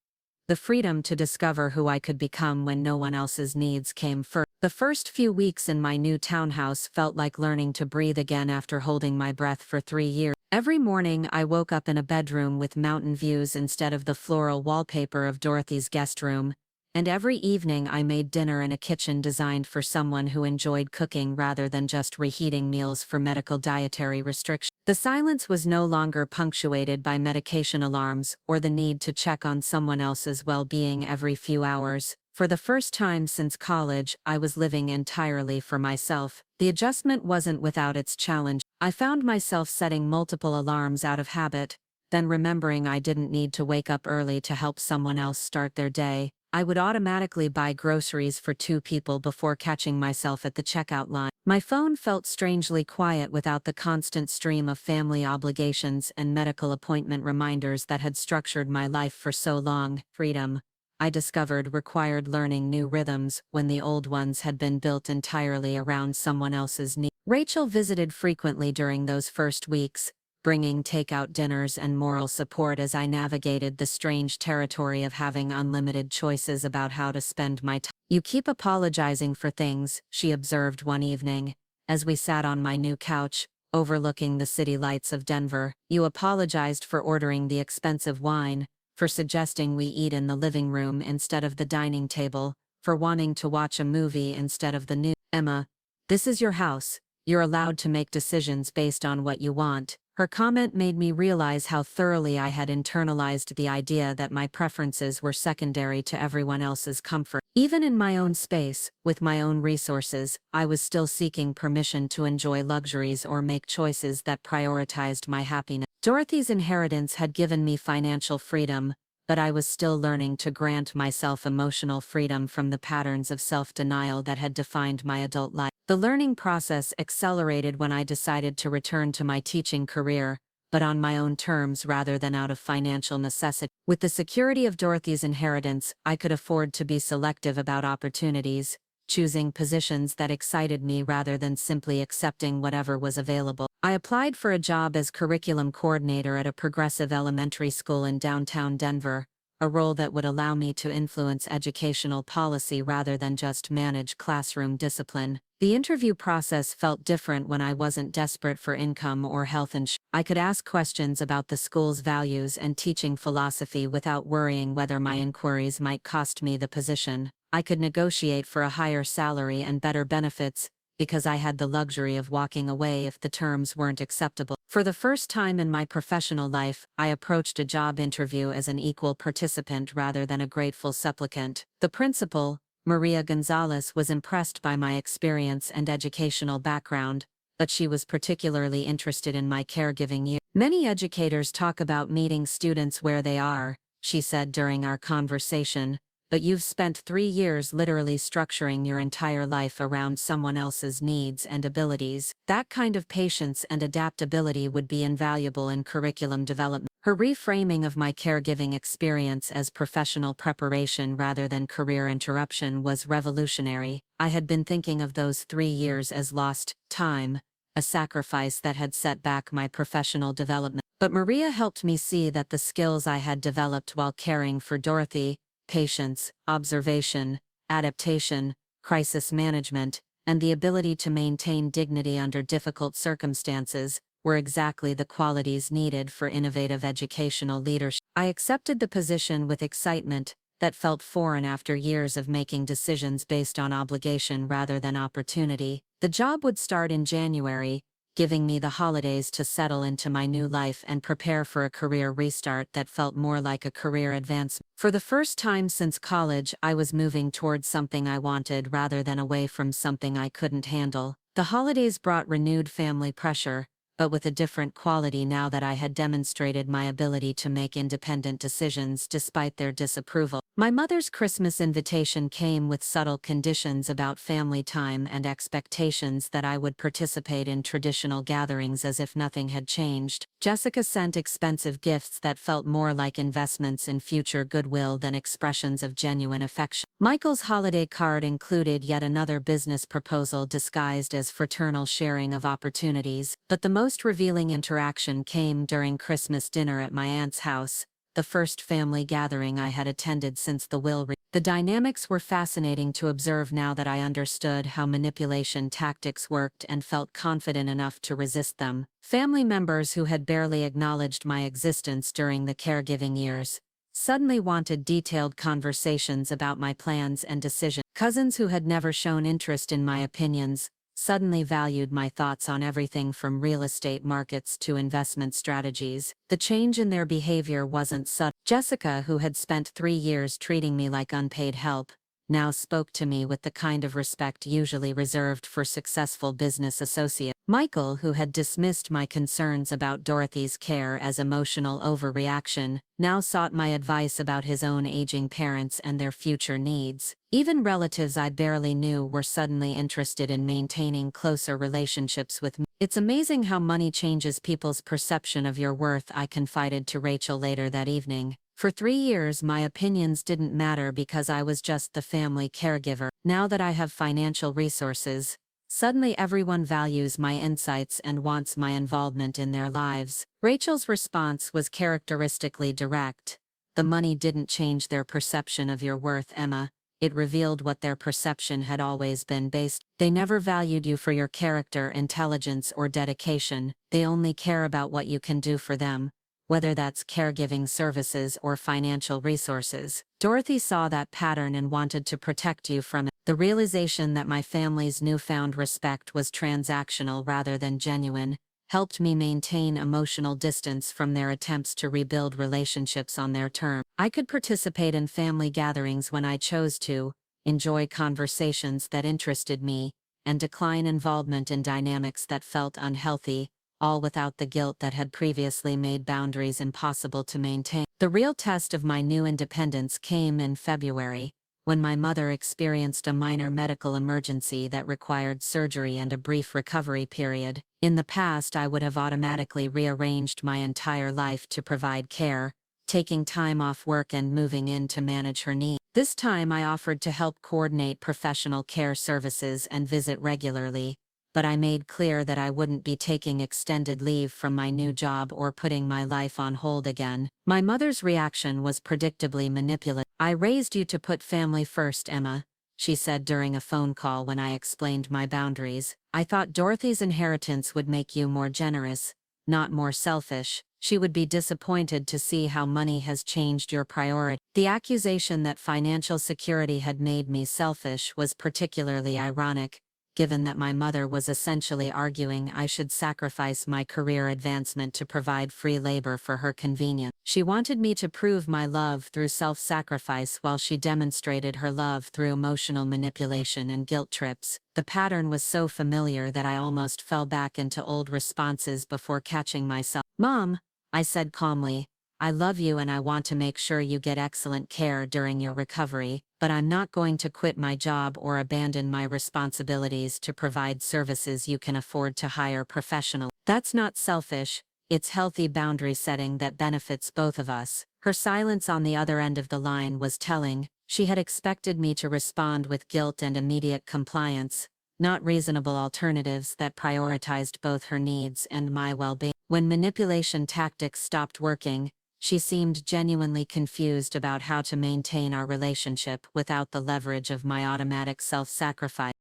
the freedom to discover who I could become when no one else's needs came first. The first few weeks in my new townhouse felt like learning to breathe again after holding my breath for 3 years. Every morning I woke up in a bedroom with mountain views instead of the floral wallpaper of Dorothy's guest room, and every evening I made dinner in a kitchen designed for someone who enjoyed cooking rather than just reheating meals for medical dietary restrictions. The silence was no longer punctuated by medication alarms or the need to check on someone else's well-being every few hours. For the first time since college, I was living entirely for myself. The adjustment wasn't without its challenge. I found myself setting multiple alarms out of habit, then remembering I didn't need to wake up early to help someone else start their day. I would automatically buy groceries for 2 people before catching myself at the checkout line. My phone felt strangely quiet without the constant stream of family obligations and medical appointment reminders that had structured my life for so long. Freedom, I discovered, required learning new rhythms when the old ones had been built entirely around someone else's needs. Rachel visited frequently during those first weeks, bringing takeout dinners and moral support as I navigated the strange territory of having unlimited choices about how to spend my time. "You keep apologizing for things," she observed one evening, as we sat on my new couch, overlooking the city lights of Denver. "You apologized for ordering the expensive wine, for suggesting we eat in the living room instead of the dining table, for wanting to watch a movie instead of the news. Emma, this is your house. You're allowed to make decisions based on what you want." Her comment made me realize how thoroughly I had internalized the idea that my preferences were secondary to everyone else's comfort. Even in my own space, with my own resources, I was still seeking permission to enjoy luxuries or make choices that prioritized my happiness. Dorothy's inheritance had given me financial freedom, but I was still learning to grant myself emotional freedom from the patterns of self-denial that had defined my adult life. The learning process accelerated when I decided to return to my teaching career, but on my own terms rather than out of financial necessity. With the security of Dorothy's inheritance, I could afford to be selective about opportunities, choosing positions that excited me rather than simply accepting whatever was available. I applied for a job as curriculum coordinator at a progressive elementary school in downtown Denver, a role that would allow me to influence educational policy rather than just manage classroom discipline. The interview process felt different when I wasn't desperate for income or health insurance. I could ask questions about the school's values and teaching philosophy without worrying whether my inquiries might cost me the position. I could negotiate for a higher salary and better benefits, because I had the luxury of walking away if the terms weren't acceptable. For the first time in my professional life, I approached a job interview as an equal participant rather than a grateful supplicant. The principal, Maria Gonzalez, was impressed by my experience and educational background, but she was particularly interested in my caregiving years. Many educators talk about meeting students where they are, she said during our conversation, but you've spent 3 years literally structuring your entire life around someone else's needs and abilities. That kind of patience and adaptability would be invaluable in curriculum development. Her reframing of my caregiving experience as professional preparation rather than career interruption was revolutionary. I had been thinking of those 3 years as lost time, a sacrifice that had set back my professional development. But Maria helped me see that the skills I had developed while caring for Dorothy, patience, observation, adaptation, crisis management, and the ability to maintain dignity under difficult circumstances, were exactly the qualities needed for innovative educational leadership. I accepted the position with excitement that felt foreign after years of making decisions based on obligation rather than opportunity. The job would start in January, giving me the holidays to settle into my new life and prepare for a career restart that felt more like a career advancement. For the first time since college, I was moving towards something I wanted rather than away from something I couldn't handle. The holidays brought renewed family pressure, but with a different quality now that I had demonstrated my ability to make independent decisions despite their disapproval. My mother's Christmas invitation came with subtle conditions about family time and expectations that I would participate in traditional gatherings as if nothing had changed. Jessica sent expensive gifts that felt more like investments in future goodwill than expressions of genuine affection. Michael's holiday card included yet another business proposal disguised as fraternal sharing of opportunities, but the most revealing interaction came during Christmas dinner at my aunt's house, the first family gathering I had attended since the will. The dynamics were fascinating to observe now that I understood how manipulation tactics worked and felt confident enough to resist them. Family members who had barely acknowledged my existence during the caregiving years suddenly wanted detailed conversations about my plans and decisions. Cousins who had never shown interest in my opinions suddenly valued my thoughts on everything from real estate markets to investment strategies. The change in their behavior wasn't subtle. Jessica, who had spent 3 years treating me like unpaid help, now spoke to me with the kind of respect usually reserved for successful business associates. Michael, who had dismissed my concerns about Dorothy's care as emotional overreaction, now sought my advice about his own aging parents and their future needs. Even relatives I barely knew were suddenly interested in maintaining closer relationships with me. It's amazing how money changes people's perception of your worth, I confided to Rachel later that evening. For 3 years my opinions didn't matter because I was just the family caregiver. Now that I have financial resources, suddenly everyone values my insights and wants my involvement in their lives. Rachel's response was characteristically direct. The money didn't change their perception of your worth, Emma. It revealed what their perception had always been based. They never valued you for your character, intelligence, or dedication. They only care about what you can do for them, whether that's caregiving services or financial resources. Dorothy saw that pattern and wanted to protect you from it. The realization that my family's newfound respect was transactional rather than genuine helped me maintain emotional distance from their attempts to rebuild relationships on their terms. I could participate in family gatherings when I chose to, enjoy conversations that interested me, and decline involvement in dynamics that felt unhealthy, all without the guilt that had previously made boundaries impossible to maintain. The real test of my new independence came in February, when my mother experienced a minor medical emergency that required surgery and a brief recovery period. In the past, I would have automatically rearranged my entire life to provide care, taking time off work and moving in to manage her needs. This time I offered to help coordinate professional care services and visit regularly, but I made clear that I wouldn't be taking extended leave from my new job or putting my life on hold again. My mother's reaction was predictably manipulative. "I raised you to put family first, Emma," she said during a phone call when I explained my boundaries. "I thought Dorothy's inheritance would make you more generous, not more selfish. She would be disappointed to see how money has changed your priority." The accusation that financial security had made me selfish was particularly ironic, given that my mother was essentially arguing I should sacrifice my career advancement to provide free labor for her convenience. She wanted me to prove my love through self-sacrifice while she demonstrated her love through emotional manipulation and guilt trips. The pattern was so familiar that I almost fell back into old responses before catching myself. "Mom," I said calmly, "I love you and I want to make sure you get excellent care during your recovery, but I'm not going to quit my job or abandon my responsibilities to provide services you can afford to hire professionals. That's not selfish, it's healthy boundary setting that benefits both of us." Her silence on the other end of the line was telling. She had expected me to respond with guilt and immediate compliance, not reasonable alternatives that prioritized both her needs and my well-being. When manipulation tactics stopped working, she seemed genuinely confused about how to maintain our relationship without the leverage of my automatic self-sacrifice.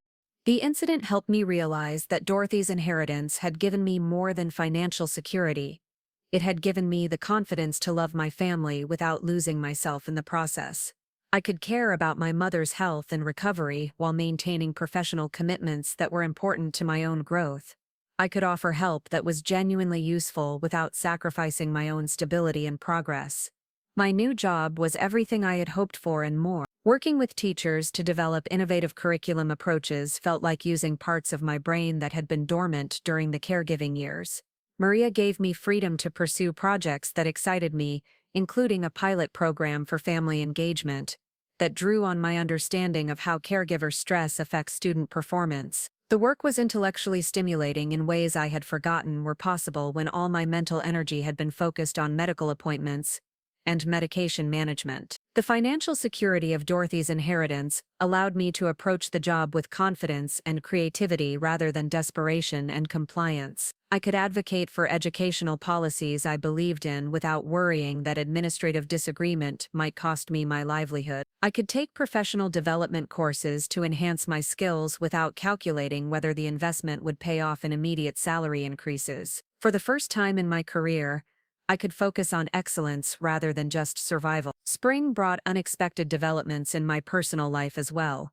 The incident helped me realize that Dorothy's inheritance had given me more than financial security. It had given me the confidence to love my family without losing myself in the process. I could care about my mother's health and recovery while maintaining professional commitments that were important to my own growth. I could offer help that was genuinely useful without sacrificing my own stability and progress. My new job was everything I had hoped for and more. Working with teachers to develop innovative curriculum approaches felt like using parts of my brain that had been dormant during the caregiving years. Maria gave me freedom to pursue projects that excited me, including a pilot program for family engagement that drew on my understanding of how caregiver stress affects student performance. The work was intellectually stimulating in ways I had forgotten were possible when all my mental energy had been focused on medical appointments and medication management. The financial security of Dorothy's inheritance allowed me to approach the job with confidence and creativity rather than desperation and compliance. I could advocate for educational policies I believed in without worrying that administrative disagreement might cost me my livelihood. I could take professional development courses to enhance my skills without calculating whether the investment would pay off in immediate salary increases. For the first time in my career, I could focus on excellence rather than just survival. Spring brought unexpected developments in my personal life as well.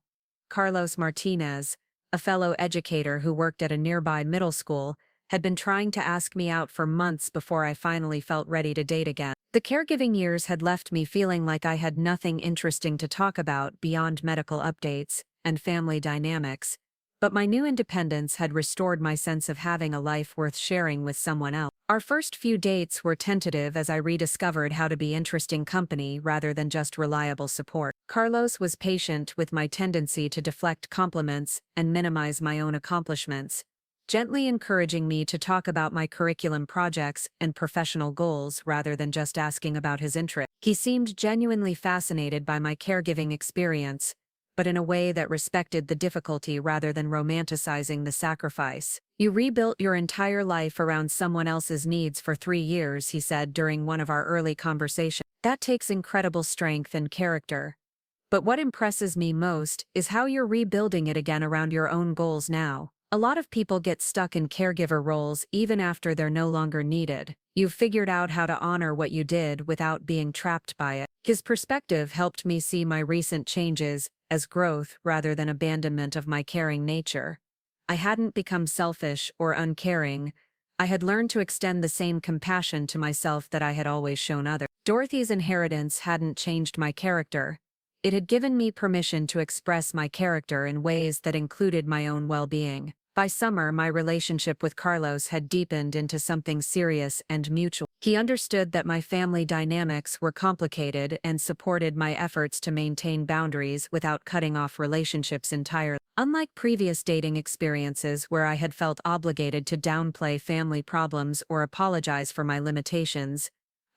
Carlos Martinez, a fellow educator who worked at a nearby middle school, had been trying to ask me out for months before I finally felt ready to date again. The caregiving years had left me feeling like I had nothing interesting to talk about beyond medical updates and family dynamics, but my new independence had restored my sense of having a life worth sharing with someone else. Our first few dates were tentative as I rediscovered how to be interesting company rather than just reliable support. Carlos was patient with my tendency to deflect compliments and minimize my own accomplishments, gently encouraging me to talk about my curriculum projects and professional goals rather than just asking about his interest. He seemed genuinely fascinated by my caregiving experience, but in a way that respected the difficulty rather than romanticizing the sacrifice. "You rebuilt your entire life around someone else's needs for 3 years," he said during one of our early conversations. "That takes incredible strength and character. But what impresses me most is how you're rebuilding it again around your own goals now. A lot of people get stuck in caregiver roles even after they're no longer needed. You've figured out how to honor what you did without being trapped by it." His perspective helped me see my recent changes as growth rather than abandonment of my caring nature. I hadn't become selfish or uncaring. I had learned to extend the same compassion to myself that I had always shown others. Dorothy's inheritance hadn't changed my character. It had given me permission to express my character in ways that included my own well-being. By summer, my relationship with Carlos had deepened into something serious and mutual. He understood that my family dynamics were complicated and supported my efforts to maintain boundaries without cutting off relationships entirely. Unlike previous dating experiences where I had felt obligated to downplay family problems or apologize for my limitations,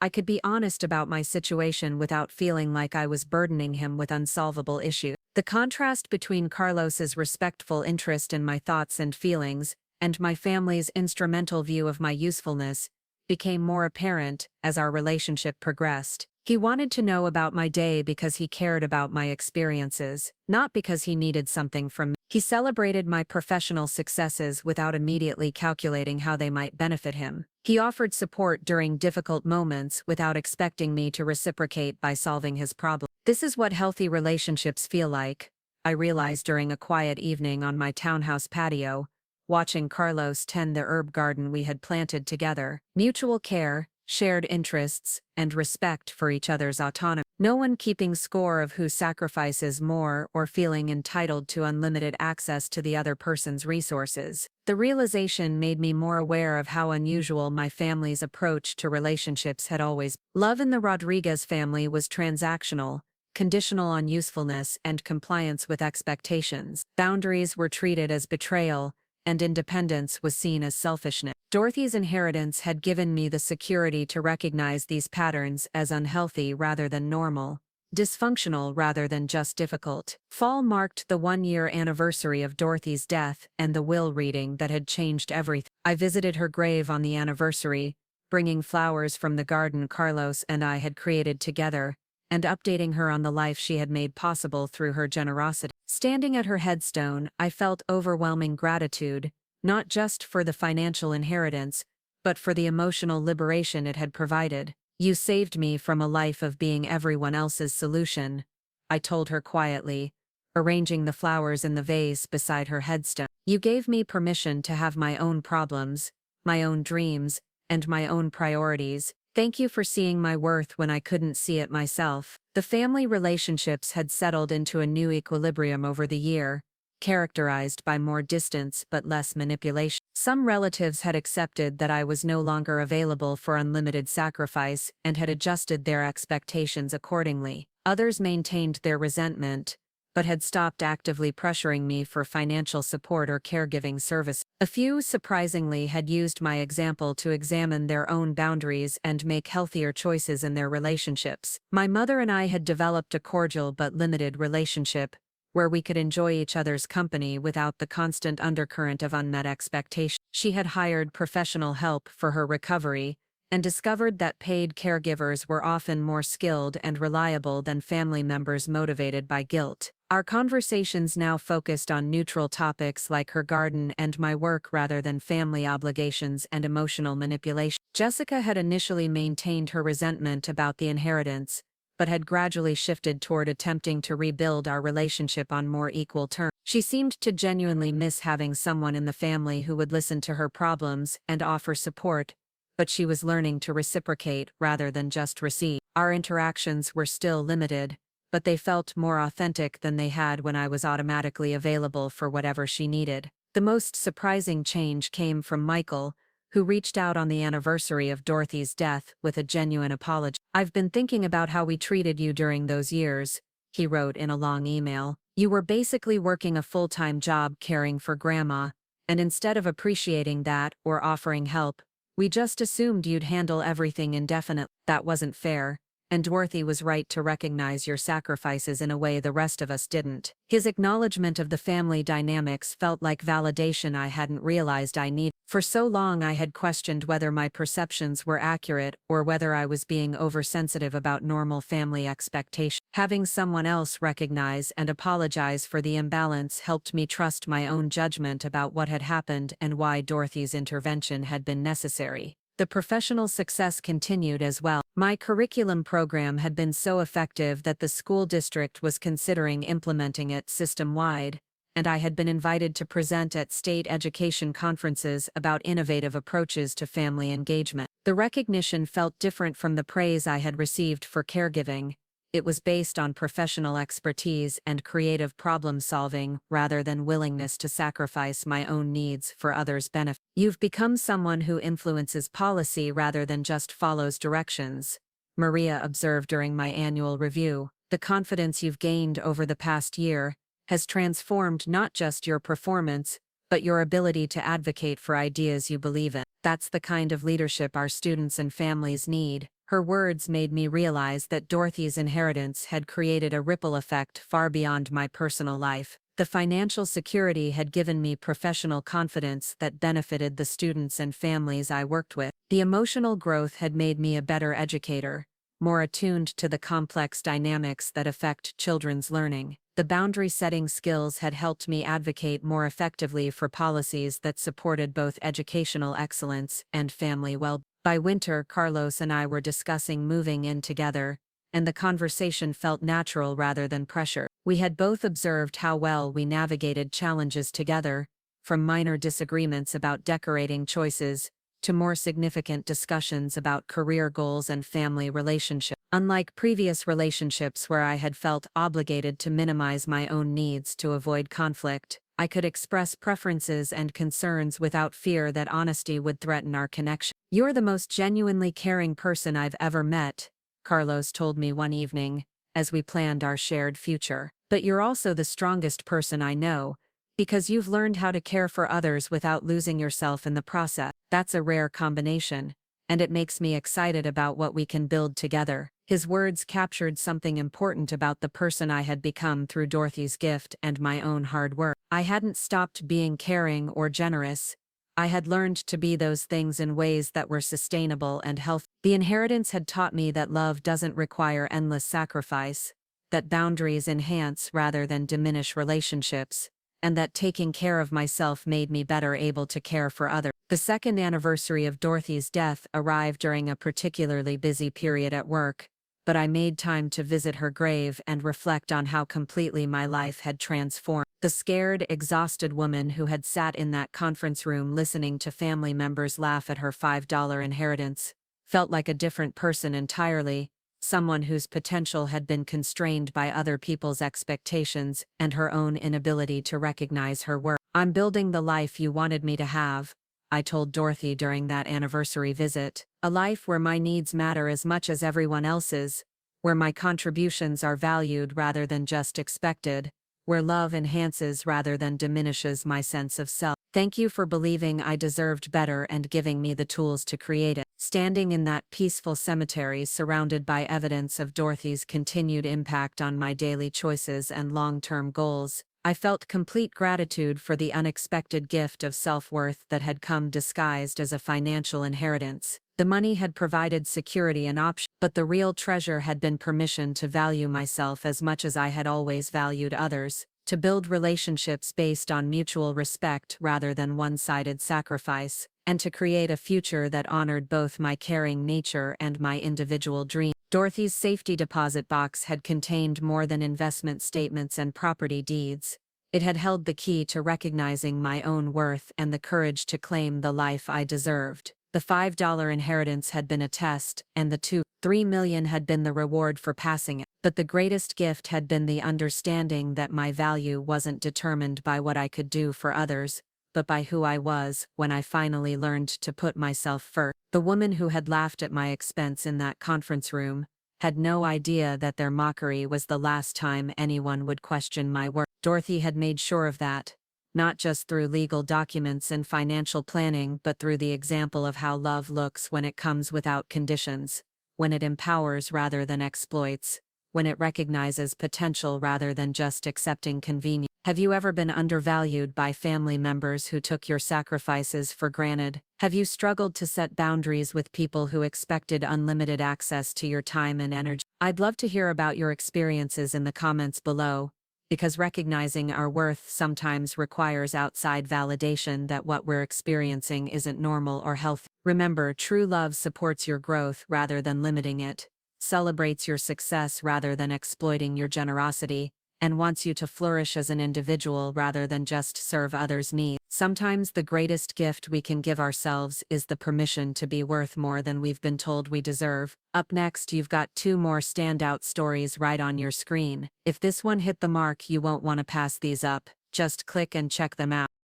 I could be honest about my situation without feeling like I was burdening him with unsolvable issues. The contrast between Carlos's respectful interest in my thoughts and feelings, and my family's instrumental view of my usefulness, became more apparent as our relationship progressed. He wanted to know about my day because he cared about my experiences, not because he needed something from me. He celebrated my professional successes without immediately calculating how they might benefit him. He offered support during difficult moments without expecting me to reciprocate by solving his problem. This is what healthy relationships feel like, I realized during a quiet evening on my townhouse patio, watching Carlos tend the herb garden we had planted together. Mutual care, shared interests, and respect for each other's autonomy. No one keeping score of who sacrifices more or feeling entitled to unlimited access to the other person's resources. The realization made me more aware of how unusual my family's approach to relationships had always been. Love in the Rodriguez family was transactional, conditional on usefulness and compliance with expectations. Boundaries were treated as betrayal, and independence was seen as selfishness. Dorothy's inheritance had given me the security to recognize these patterns as unhealthy rather than normal, dysfunctional rather than just difficult. Fall marked the one-year anniversary of Dorothy's death and the will reading that had changed everything. I visited her grave on the anniversary, bringing flowers from the garden Carlos and I had created together, and updating her on the life she had made possible through her generosity. Standing at her headstone, I felt overwhelming gratitude, not just for the financial inheritance, but for the emotional liberation it had provided. You saved me from a life of being everyone else's solution, I told her quietly, arranging the flowers in the vase beside her headstone. You gave me permission to have my own problems, my own dreams, and my own priorities. Thank you for seeing my worth when I couldn't see it myself. The family relationships had settled into a new equilibrium over the year, characterized by more distance but less manipulation. Some relatives had accepted that I was no longer available for unlimited sacrifice and had adjusted their expectations accordingly. Others maintained their resentment, but had stopped actively pressuring me for financial support or caregiving service. A few, surprisingly, had used my example to examine their own boundaries and make healthier choices in their relationships. My mother and I had developed a cordial but limited relationship, where we could enjoy each other's company without the constant undercurrent of unmet expectations. She had hired professional help for her recovery, and discovered that paid caregivers were often more skilled and reliable than family members motivated by guilt. Our conversations now focused on neutral topics like her garden and my work rather than family obligations and emotional manipulation. Jessica had initially maintained her resentment about the inheritance, but had gradually shifted toward attempting to rebuild our relationship on more equal terms. She seemed to genuinely miss having someone in the family who would listen to her problems and offer support, but she was learning to reciprocate rather than just receive. Our interactions were still limited, but they felt more authentic than they had when I was automatically available for whatever she needed. The most surprising change came from Michael, who reached out on the anniversary of Dorothy's death with a genuine apology. I've been thinking about how we treated you during those years, he wrote in a long email. You were basically working a full-time job caring for Grandma, and instead of appreciating that or offering help, we just assumed you'd handle everything indefinitely. That wasn't fair, and Dorothy was right to recognize your sacrifices in a way the rest of us didn't. His acknowledgement of the family dynamics felt like validation I hadn't realized I needed. For so long I had questioned whether my perceptions were accurate or whether I was being oversensitive about normal family expectations. Having someone else recognize and apologize for the imbalance helped me trust my own judgment about what had happened and why Dorothy's intervention had been necessary. The professional success continued as well. My curriculum program had been so effective that the school district was considering implementing it system-wide, and I had been invited to present at state education conferences about innovative approaches to family engagement. The recognition felt different from the praise I had received for caregiving. It was based on professional expertise and creative problem-solving rather than willingness to sacrifice my own needs for others' benefit. You've become someone who influences policy rather than just follows directions, Maria observed during my annual review. The confidence you've gained over the past year has transformed not just your performance, but your ability to advocate for ideas you believe in. That's the kind of leadership our students and families need, Her words made me realize that Dorothy's inheritance had created a ripple effect far beyond my personal life. The financial security had given me professional confidence that benefited the students and families I worked with. The emotional growth had made me a better educator, more attuned to the complex dynamics that affect children's learning. The boundary-setting skills had helped me advocate more effectively for policies that supported both educational excellence and family well-being. By winter, Carlos and I were discussing moving in together, and the conversation felt natural rather than pressure. We had both observed how well we navigated challenges together, from minor disagreements about decorating choices to more significant discussions about career goals and family relationships. Unlike previous relationships where I had felt obligated to minimize my own needs to avoid conflict, I could express preferences and concerns without fear that honesty would threaten our connection. "You're the most genuinely caring person I've ever met," Carlos told me one evening, as we planned our shared future. "But you're also the strongest person I know, because you've learned how to care for others without losing yourself in the process. That's a rare combination, and it makes me excited about what we can build together." His words captured something important about the person I had become through Dorothy's gift and my own hard work. I hadn't stopped being caring or generous. I had learned to be those things in ways that were sustainable and healthy. The inheritance had taught me that love doesn't require endless sacrifice, that boundaries enhance rather than diminish relationships, and that taking care of myself made me better able to care for others. The second anniversary of Dorothy's death arrived during a particularly busy period at work, but I made time to visit her grave and reflect on how completely my life had transformed. The scared, exhausted woman who had sat in that conference room listening to family members laugh at her $5 inheritance felt like a different person entirely, someone whose potential had been constrained by other people's expectations and her own inability to recognize her worth. "I'm building the life you wanted me to have," I told Dorothy during that anniversary visit. "A life where my needs matter as much as everyone else's, where my contributions are valued rather than just expected, where love enhances rather than diminishes my sense of self. Thank you for believing I deserved better and giving me the tools to create it." Standing in that peaceful cemetery surrounded by evidence of Dorothy's continued impact on my daily choices and long-term goals, I felt complete gratitude for the unexpected gift of self-worth that had come disguised as a financial inheritance. The money had provided security and option, but the real treasure had been permission to value myself as much as I had always valued others, to build relationships based on mutual respect rather than one-sided sacrifice, and to create a future that honored both my caring nature and my individual dreams. Dorothy's safety deposit box had contained more than investment statements and property deeds. It had held the key to recognizing my own worth and the courage to claim the life I deserved. The $5 inheritance had been a test, and the $3 million had been the reward for passing it. But the greatest gift had been the understanding that my value wasn't determined by what I could do for others, but by who I was when I finally learned to put myself first. The woman who had laughed at my expense in that conference room had no idea that their mockery was the last time anyone would question my worth. Dorothy had made sure of that, not just through legal documents and financial planning, but through the example of how love looks when it comes without conditions, when it empowers rather than exploits, when it recognizes potential rather than just accepting convenience. Have you ever been undervalued by family members who took your sacrifices for granted? Have you struggled to set boundaries with people who expected unlimited access to your time and energy? I'd love to hear about your experiences in the comments below, because recognizing our worth sometimes requires outside validation that what we're experiencing isn't normal or healthy. Remember, true love supports your growth rather than limiting it, celebrates your success rather than exploiting your generosity, and wants you to flourish as an individual rather than just serve others' needs. Sometimes the greatest gift we can give ourselves is the permission to be worth more than we've been told we deserve. Up next, you've got 2 more standout stories right on your screen. If this one hit the mark, you won't want to pass these up. Just click and check them out.